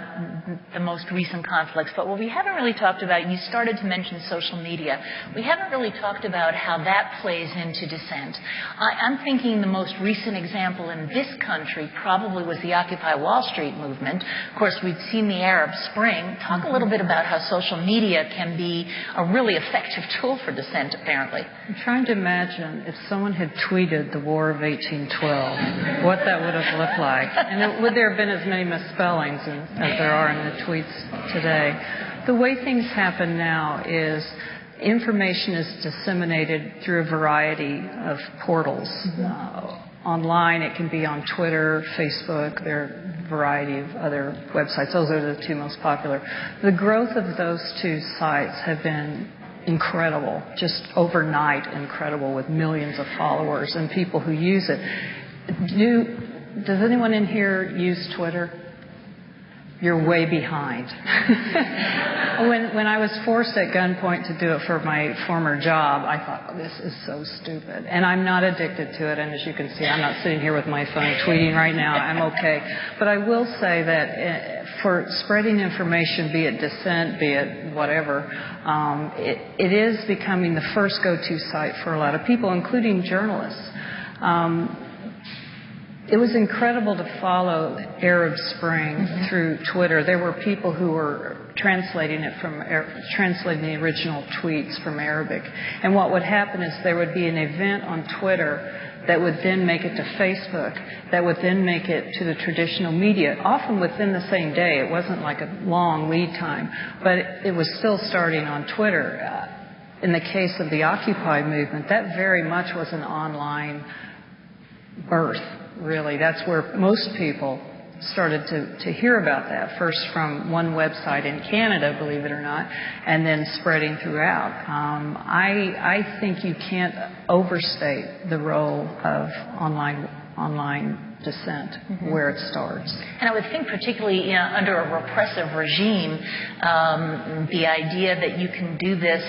the most recent conflicts, but what we haven't really talked about, you started to mention social media. We haven't really talked about how that plays into dissent. I'm thinking the most recent example in this country probably was the Occupy Wall Street movement. Of course, we've seen the Arab Spring. Talk a little bit about how social media can be a really effective tool for dissent, apparently. I'm trying to imagine if someone had tweeted the War of 1812, what that would have looked like. And would there have been as many misspellings as there are in the tweets today? The way things happen now is information is disseminated through a variety of portals. Online, it can be on Twitter, Facebook, there are a variety of other websites. Those are the two most popular. The growth of those two sites have been incredible, just overnight incredible, with millions of followers and people who use it. Does anyone in here use Twitter? You're way behind. When I was forced at gunpoint to do it for my former job, I thought, oh, this is so stupid. And I'm not addicted to it. And as you can see, I'm not sitting here with my phone tweeting right now. I'm okay. But I will say that for spreading information, be it dissent, be it whatever, it is becoming the first go-to site for a lot of people, including journalists. It was incredible to follow Arab Spring through Twitter. There were people who were translating the original tweets from Arabic. And what would happen is there would be an event on Twitter that would then make it to Facebook, that would then make it to the traditional media, often within the same day. It wasn't like a long lead time, but it was still starting on Twitter. In the case of the Occupy movement, that very much was an online birth. Really, that's where most people started to hear about that, first from one website in Canada, believe it or not, and then spreading throughout. I think you can't overstate the role of online dissent, where it starts. And I would think particularly under a repressive regime, the idea that you can do this,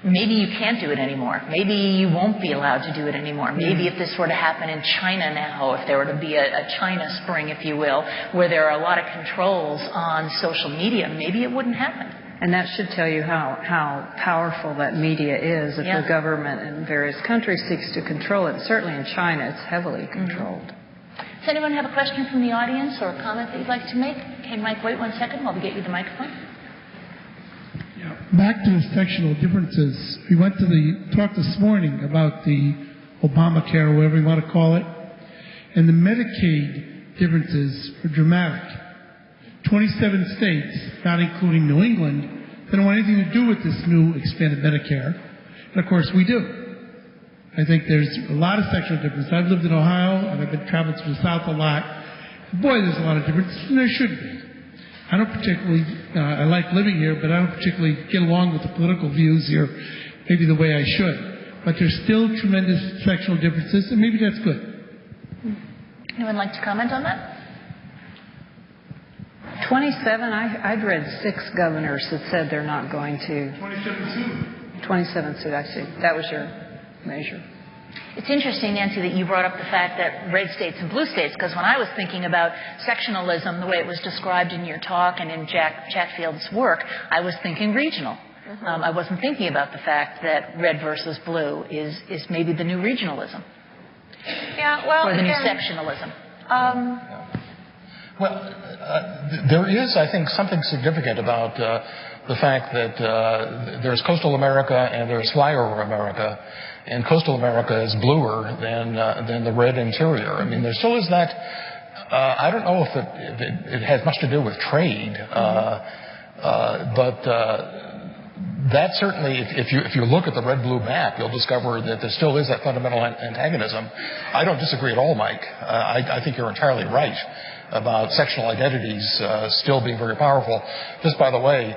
maybe you can't do it anymore. Maybe you won't be allowed to do it anymore. Maybe if this were to happen in China now, if there were to be a China Spring, if you will, where there are a lot of controls on social media, maybe it wouldn't happen. And that should tell you how powerful that media is if the government in various countries seeks to control it. Certainly in China, it's heavily controlled. Does anyone have a question from the audience or a comment that you'd like to make? Okay, Mike, wait 1 second while we get you the microphone. Back to the sectional differences. We went to the talk this morning about the Obamacare, or whatever you want to call it, and the Medicaid differences are dramatic. 27 states, not including New England, they don't want anything to do with this new expanded Medicare. And of course we do. I think there's a lot of sectional difference. I've lived in Ohio, and I've been traveling through the South a lot. Boy, there's a lot of difference, and there should be. I don't particularly, I like living here, but I don't particularly get along with the political views here maybe the way I should. But there's still tremendous sectional differences, and maybe that's good. Anyone like to comment on that? 27, I'd read 6 governors that said they're not going to. 27 suit, I see. That was your measure. It's interesting, Nancy, that you brought up the fact that red states and blue states, because when I was thinking about sectionalism, the way it was described in your talk and in Jack Chatfield's work, I was thinking regional. I wasn't thinking about the fact that red versus blue is maybe the new regionalism. Yeah, well, or the new sectionalism. There is, I think, something significant about the fact that there's coastal America and there's flyover America, and coastal America is bluer than the red interior. I mean, there still is that. I don't know if it has much to do with trade, but that certainly, if you look at the red-blue map, you'll discover that there still is that fundamental antagonism. I don't disagree at all, Mike. I think you're entirely right about sectional identities still being very powerful. Just by the way,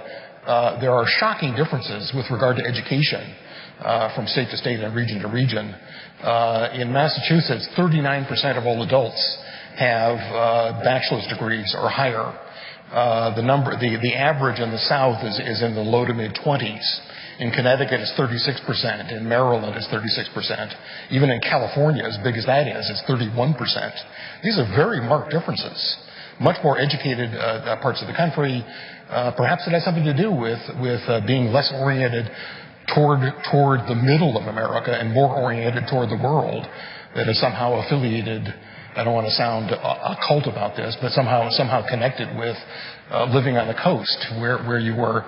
there are shocking differences with regard to education from state to state and region to region. In Massachusetts, 39% of all adults have bachelor's degrees or higher. The average in the South is in the low to mid-20s. In Connecticut, it's 36%. In Maryland, it's 36%. Even in California, as big as that is, it's 31%. These are very marked differences. Much more educated parts of the country. Perhaps it has something to do with being less oriented toward the middle of America and more oriented toward the world that is somehow affiliated. I don't want to sound occult about this, but somehow connected with living on the coast, where you were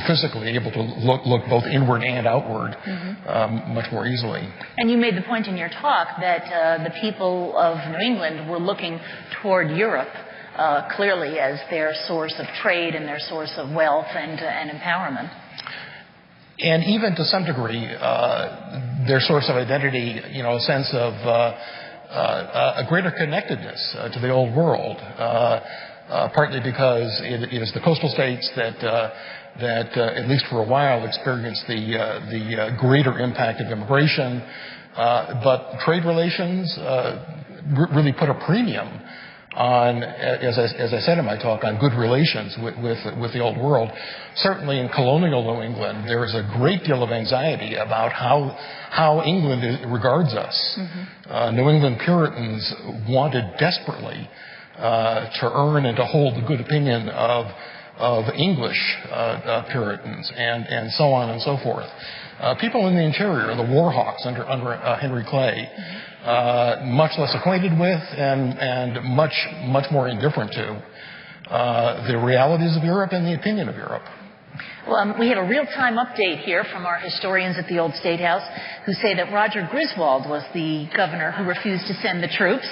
physically able to look both inward and outward much more easily. And you made the point in your talk that the people of New England were looking toward Europe clearly as their source of trade and their source of wealth and empowerment. And even to some degree, their source of identity, a sense of a greater connectedness to the old world, partly because it is the coastal states that at least for a while experienced the greater impact of immigration, but trade relations really put a premium on, as I said in my talk, on good relations with the old world. Certainly in colonial New England, there is a great deal of anxiety about how England regards us. New England Puritans wanted desperately to earn and to hold the good opinion of English Puritans and so on and so forth. People in the interior, the Warhawks under Henry Clay, much less acquainted with and much more indifferent to the realities of Europe and the opinion of Europe. Well, we have a real-time update here from our historians at the old Statehouse who say that Roger Griswold was the governor who refused to send the troops,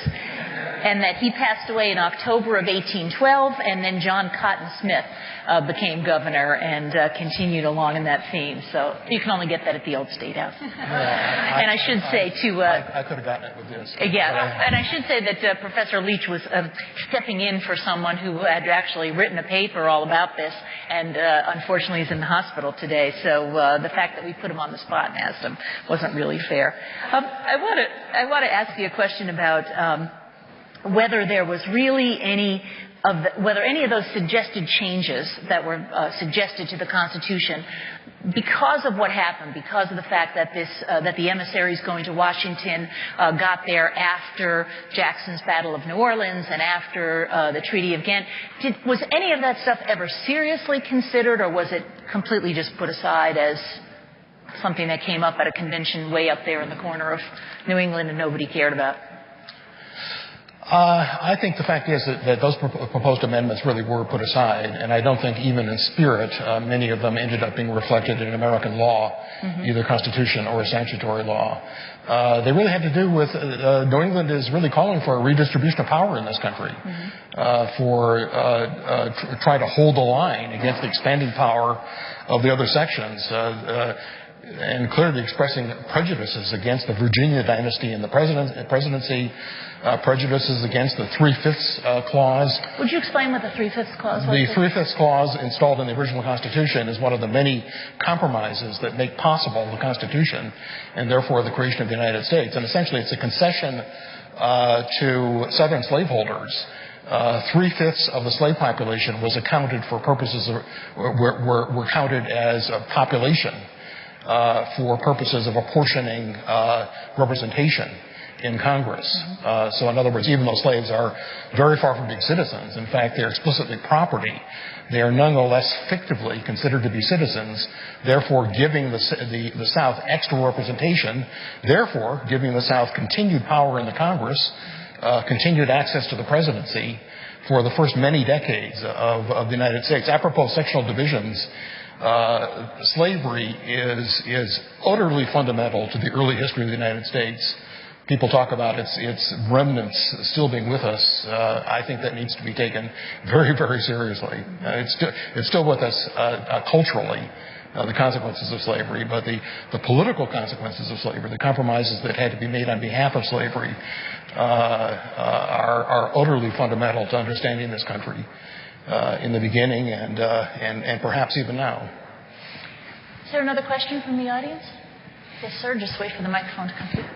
and that he passed away in October of 1812, and then John Cotton Smith became governor and continued along in that theme. So you can only get that at the old Statehouse. Yeah, and I should say, too... I could have gotten it with this. Yeah, and I should say that Professor Leach was stepping in for someone who had actually written a paper all about this, and unfortunately is in the hospital today. So the fact that we put him on the spot and asked him wasn't really fair. I want to ask you a question about whether there was really whether any of those suggested changes that were suggested to the Constitution, because of what happened, because of the fact that that the emissaries going to Washington got there after Jackson's Battle of New Orleans and after the Treaty of Ghent, was any of that stuff ever seriously considered, or was it completely just put aside as something that came up at a convention way up there in the corner of New England and nobody cared about? I think the fact is that those proposed amendments really were put aside, and I don't think even in spirit many of them ended up being reflected in American law, either Constitution or statutory law. They really had to do with New England is really calling for a redistribution of power in this country, try to hold the line against the expanding power of the other sections. And clearly expressing prejudices against the Virginia dynasty and the presidency, prejudices against the 3/5 clause. Would you explain what the 3/5 clause was? The 3/5 clause installed in the original Constitution is one of the many compromises that make possible the Constitution and therefore the creation of the United States. And essentially it's a concession to Southern slaveholders, 3/5 of the slave population was accounted for purposes of, were counted as a population for purposes of apportioning representation in Congress. So in other words, even though slaves are very far from being citizens, in fact, they're explicitly property, they are nonetheless fictively considered to be citizens, therefore giving the South extra representation, therefore giving the South continued power in the Congress, continued access to the presidency for the first many decades of the United States. Apropos sectional divisions, slavery is utterly fundamental to the early history of the United States. People talk about its remnants still being with us. I think that needs to be taken very, very seriously. It's still with us culturally, the consequences of slavery, but the political consequences of slavery, the compromises that had to be made on behalf of slavery, are utterly fundamental to understanding this country in the beginning and perhaps even now. Is there another question from the audience? Yes, sir. Just wait for the microphone to come to you.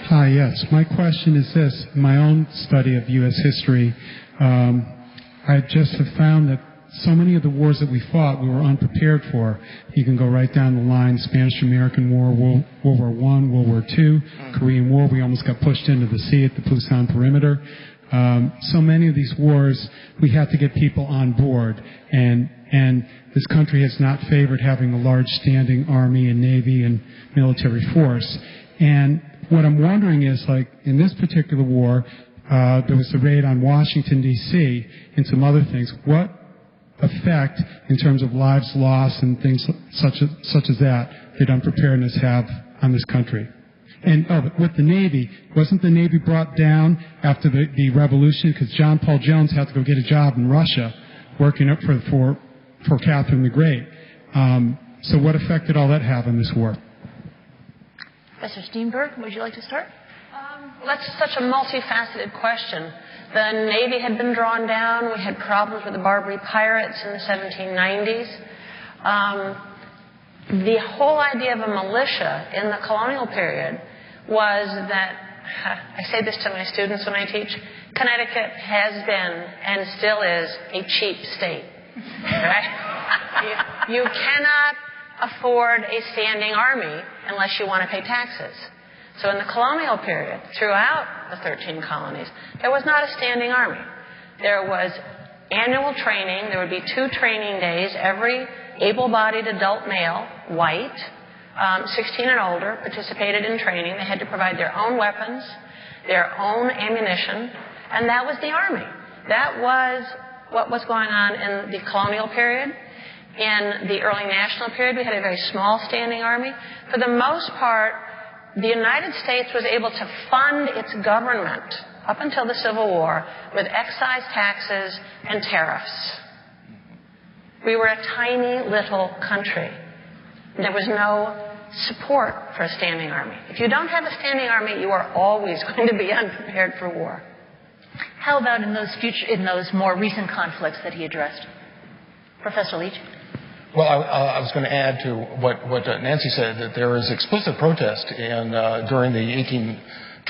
Hi, yes. My question is this. In my own study of U.S. history, I just have found that so many of the wars that we fought, we were unprepared for. You can go right down the line: Spanish-American War, World War I, World War II, Korean War. We almost got pushed into the sea at the Busan perimeter. So many of these wars, we had to get people on board, and this country has not favored having a large standing army and navy and military force. And what I'm wondering is, like, in this particular war, there was the raid on Washington, D.C., and some other things. What effect, in terms of lives lost and things such as that, did unpreparedness have on this country? And with the Navy, wasn't the Navy brought down after the revolution because John Paul Jones had to go get a job in Russia working up for Catherine the Great? So what effect did all that have on this war? Professor Steenburg, would you like to start? That's such a multifaceted question. The Navy had been drawn down. We had problems with the Barbary pirates in the 1790s. The whole idea of a militia in the colonial period was that, I say this to my students when I teach, Connecticut has been and still is a cheap state. Right? You cannot afford a standing army unless you want to pay taxes. So in the colonial period, throughout the 13 colonies, there was not a standing army. There was annual training. There would be 2 training days. Every able-bodied adult male, white, 16 and older, participated in training. They had to provide their own weapons, their own ammunition, and that was the army. That was what was going on in the colonial period. In the early national period, we had a very small standing army. For the most part, the United States was able to fund its government up until the Civil War with excise taxes and tariffs. We were a tiny little country. There was no support for a standing army. If you don't have a standing army, you are always going to be unprepared for war. How about in those more recent conflicts that he addressed? Professor Leach? Well, I was going to add to what Nancy said, that there is explicit protest during the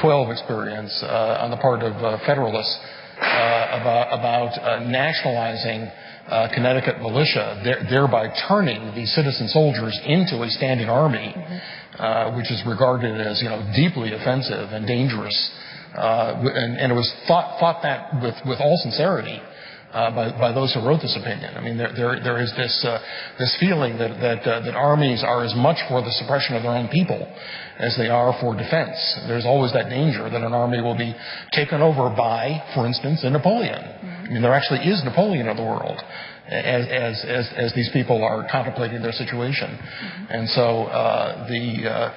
1812 experience on the part of Federalists about nationalizing Connecticut militia, thereby turning the citizen soldiers into a standing army, which is regarded as deeply offensive and dangerous, and it was thought that with all sincerity. By those who wrote this opinion. I mean, there is this feeling that armies are as much for the suppression of their own people as they are for defense. There's always that danger that an army will be taken over by, for instance, a Napoleon. I mean, there actually is Napoleon of the world, as these people are contemplating their situation. And so the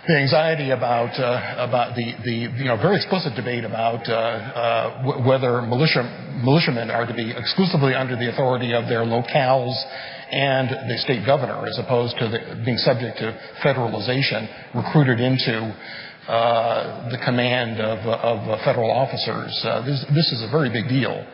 anxiety about the very explicit debate about whether militiamen are to be exclusively under the authority of their locales and the state governor, as opposed to being subject to federalization, recruited into the command of federal officers. This is a very big deal.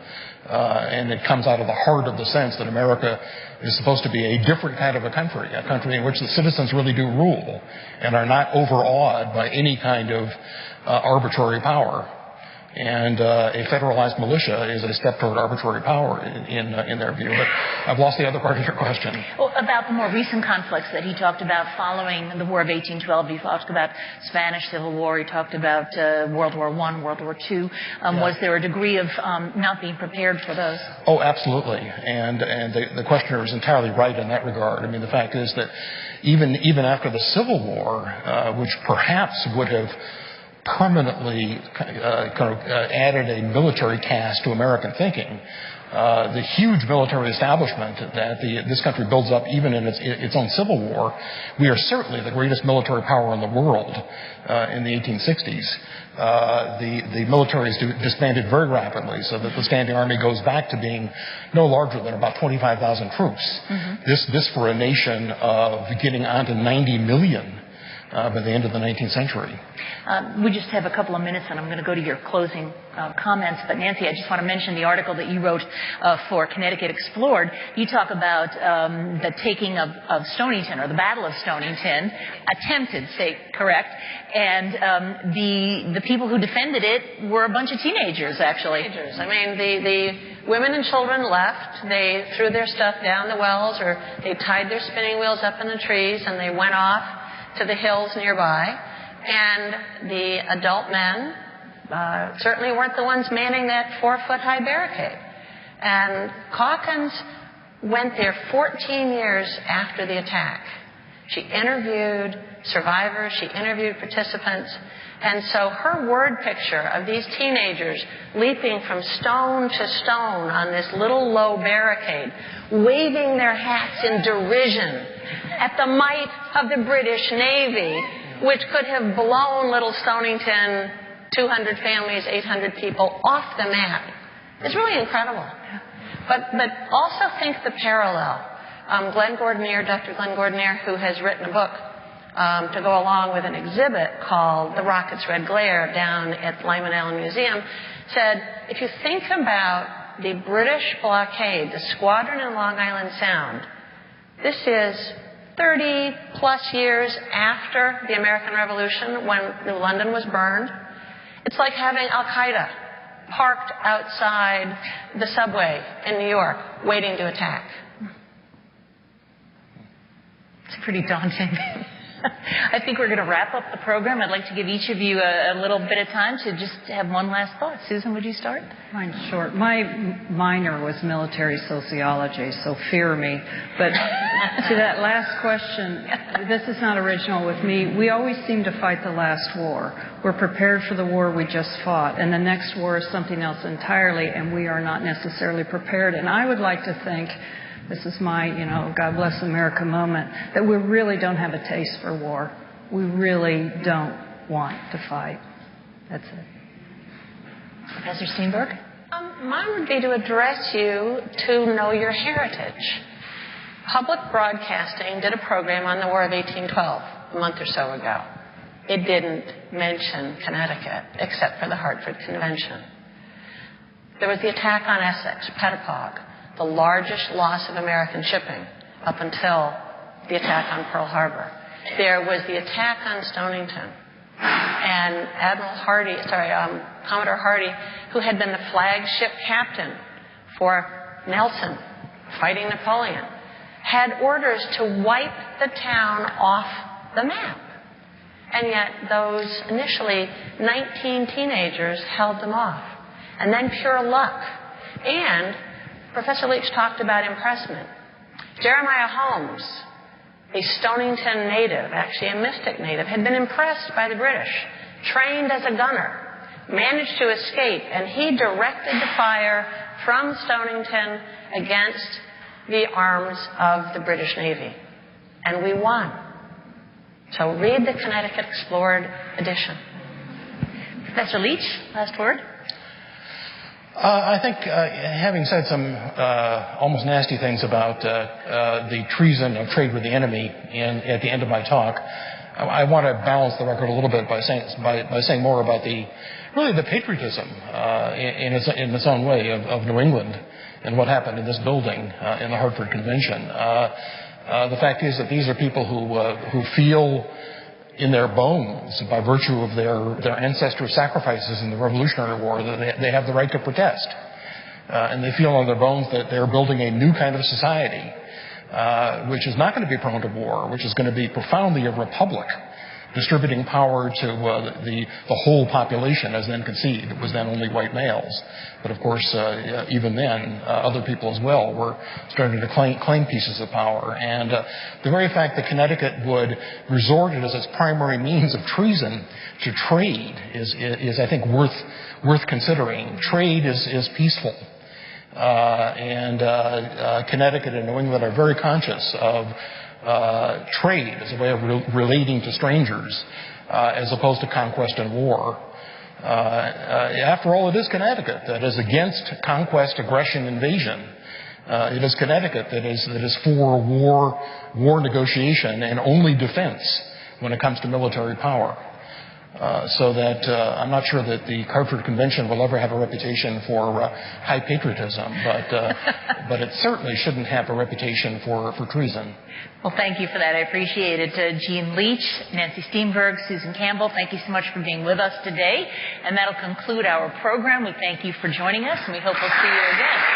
And it comes out of the heart of the sense that America is supposed to be a different kind of a country in which the citizens really do rule and are not overawed by any kind of arbitrary power. And a federalized militia is a step toward arbitrary power in their view. But I've lost the other part of your question. Well, about the more recent conflicts that he talked about following the War of 1812. He talked about Spanish Civil War. He talked about World War I, World War II. Was there a degree of not being prepared for those? Oh, absolutely. And the questioner is entirely right in that regard. I mean, the fact is that even after the Civil War, which perhaps would have permanently added a military cast to American thinking, the huge military establishment that this country builds up even in its own civil war. We are certainly the greatest military power in the world in the 1860s. The military is disbanded very rapidly, so that the standing army goes back to being no larger than about 25,000 troops. Mm-hmm. This for a nation of getting on to 90 million by the end of the 19th century. We just have a couple of minutes, and I'm going to go to your closing comments. But, Nancy, I just want to mention the article that you wrote for Connecticut Explored. You talk about the taking of Stonington, or the Battle of Stonington, attempted, correct, and the people who defended it were a bunch of teenagers, actually. Teenagers. I mean, the women and children left. They threw their stuff down the wells, or they tied their spinning wheels up in the trees, and they went off to the hills nearby. And the adult men certainly weren't the ones manning that 4-foot-high barricade. And Calkins went there 14 years after the attack. She interviewed survivors, she interviewed participants, and so her word picture of these teenagers leaping from stone to stone on this little low barricade, waving their hats in derision at the might of the British Navy, which could have blown little Stonington, 200 families, 800 people, off the map. It's really incredible. But also think the parallel. Dr. Glenn Gordonier, who has written a book to go along with an exhibit called The Rocket's Red Glare down at Lyman Allen Museum, said, if you think about the British blockade, the squadron in Long Island Sound, this is 30-plus years after the American Revolution, when New London was burned. It's like having Al-Qaeda parked outside the subway in New York, waiting to attack. It's pretty daunting. I think we're going to wrap up the program. I'd like to give each of you a little bit of time to just have one last thought. Susan, would you start? Mine's short. My minor was military sociology, so fear me. But to that last question, this is not original with me. We always seem to fight the last war. We're prepared for the war we just fought, and the next war is something else entirely, and we are not necessarily prepared. And I would like to think, this is my, God bless America moment, that we really don't have a taste for war. We really don't want to fight. That's it. Professor Steenburg? Mine would be to address you to know your heritage. Public Broadcasting did a program on the War of 1812 a month or so ago. It didn't mention Connecticut, except for the Hartford Convention. There was the attack on Essex, Pettapog, the largest loss of American shipping up until the attack on Pearl Harbor. There was the attack on Stonington. And Commodore Hardy, who had been the flagship captain for Nelson fighting Napoleon, had orders to wipe the town off the map. And yet those initially 19 teenagers held them off. And then pure luck. And Professor Leach talked about impressment. Jeremiah Holmes, a Stonington native, actually a Mystic native, had been impressed by the British, trained as a gunner, managed to escape, and he directed the fire from Stonington against the arms of the British Navy. And we won. So read the Connecticut Explored edition. Professor Leach, last word. I think, having said some almost nasty things about the treason of trade with the enemy at the end of my talk, I want to balance the record a little bit by saying more about the patriotism in its own way of New England and what happened in this building in the Hartford Convention. The fact is that these are people who feel in their bones by virtue of their ancestors' sacrifices in the Revolutionary War that they have the right to protest. And they feel on their bones that they're building a new kind of society, which is not going to be prone to war, which is going to be profoundly a republic, distributing power to the whole population as then conceived. It was then only white males. But of course, even then, other people as well were starting to claim pieces of power. And the very fact that Connecticut would resort it as its primary means of treason to trade is I think, worth considering. Trade is peaceful. Connecticut and New England are very conscious of trade as a way of relating to strangers as opposed to conquest and war. After all, it is Connecticut that is against conquest, aggression, invasion. It is Connecticut that is for war negotiation and only defense when it comes to military power. So that I'm not sure that the Hartford Convention will ever have a reputation for high patriotism, but it certainly shouldn't have a reputation for treason. Well, thank you for that. I appreciate it. Gene Leach, Nancy Steenburg, Susan Campbell, thank you so much for being with us today. And that'll conclude our program. We thank you for joining us, and we hope we'll see you again.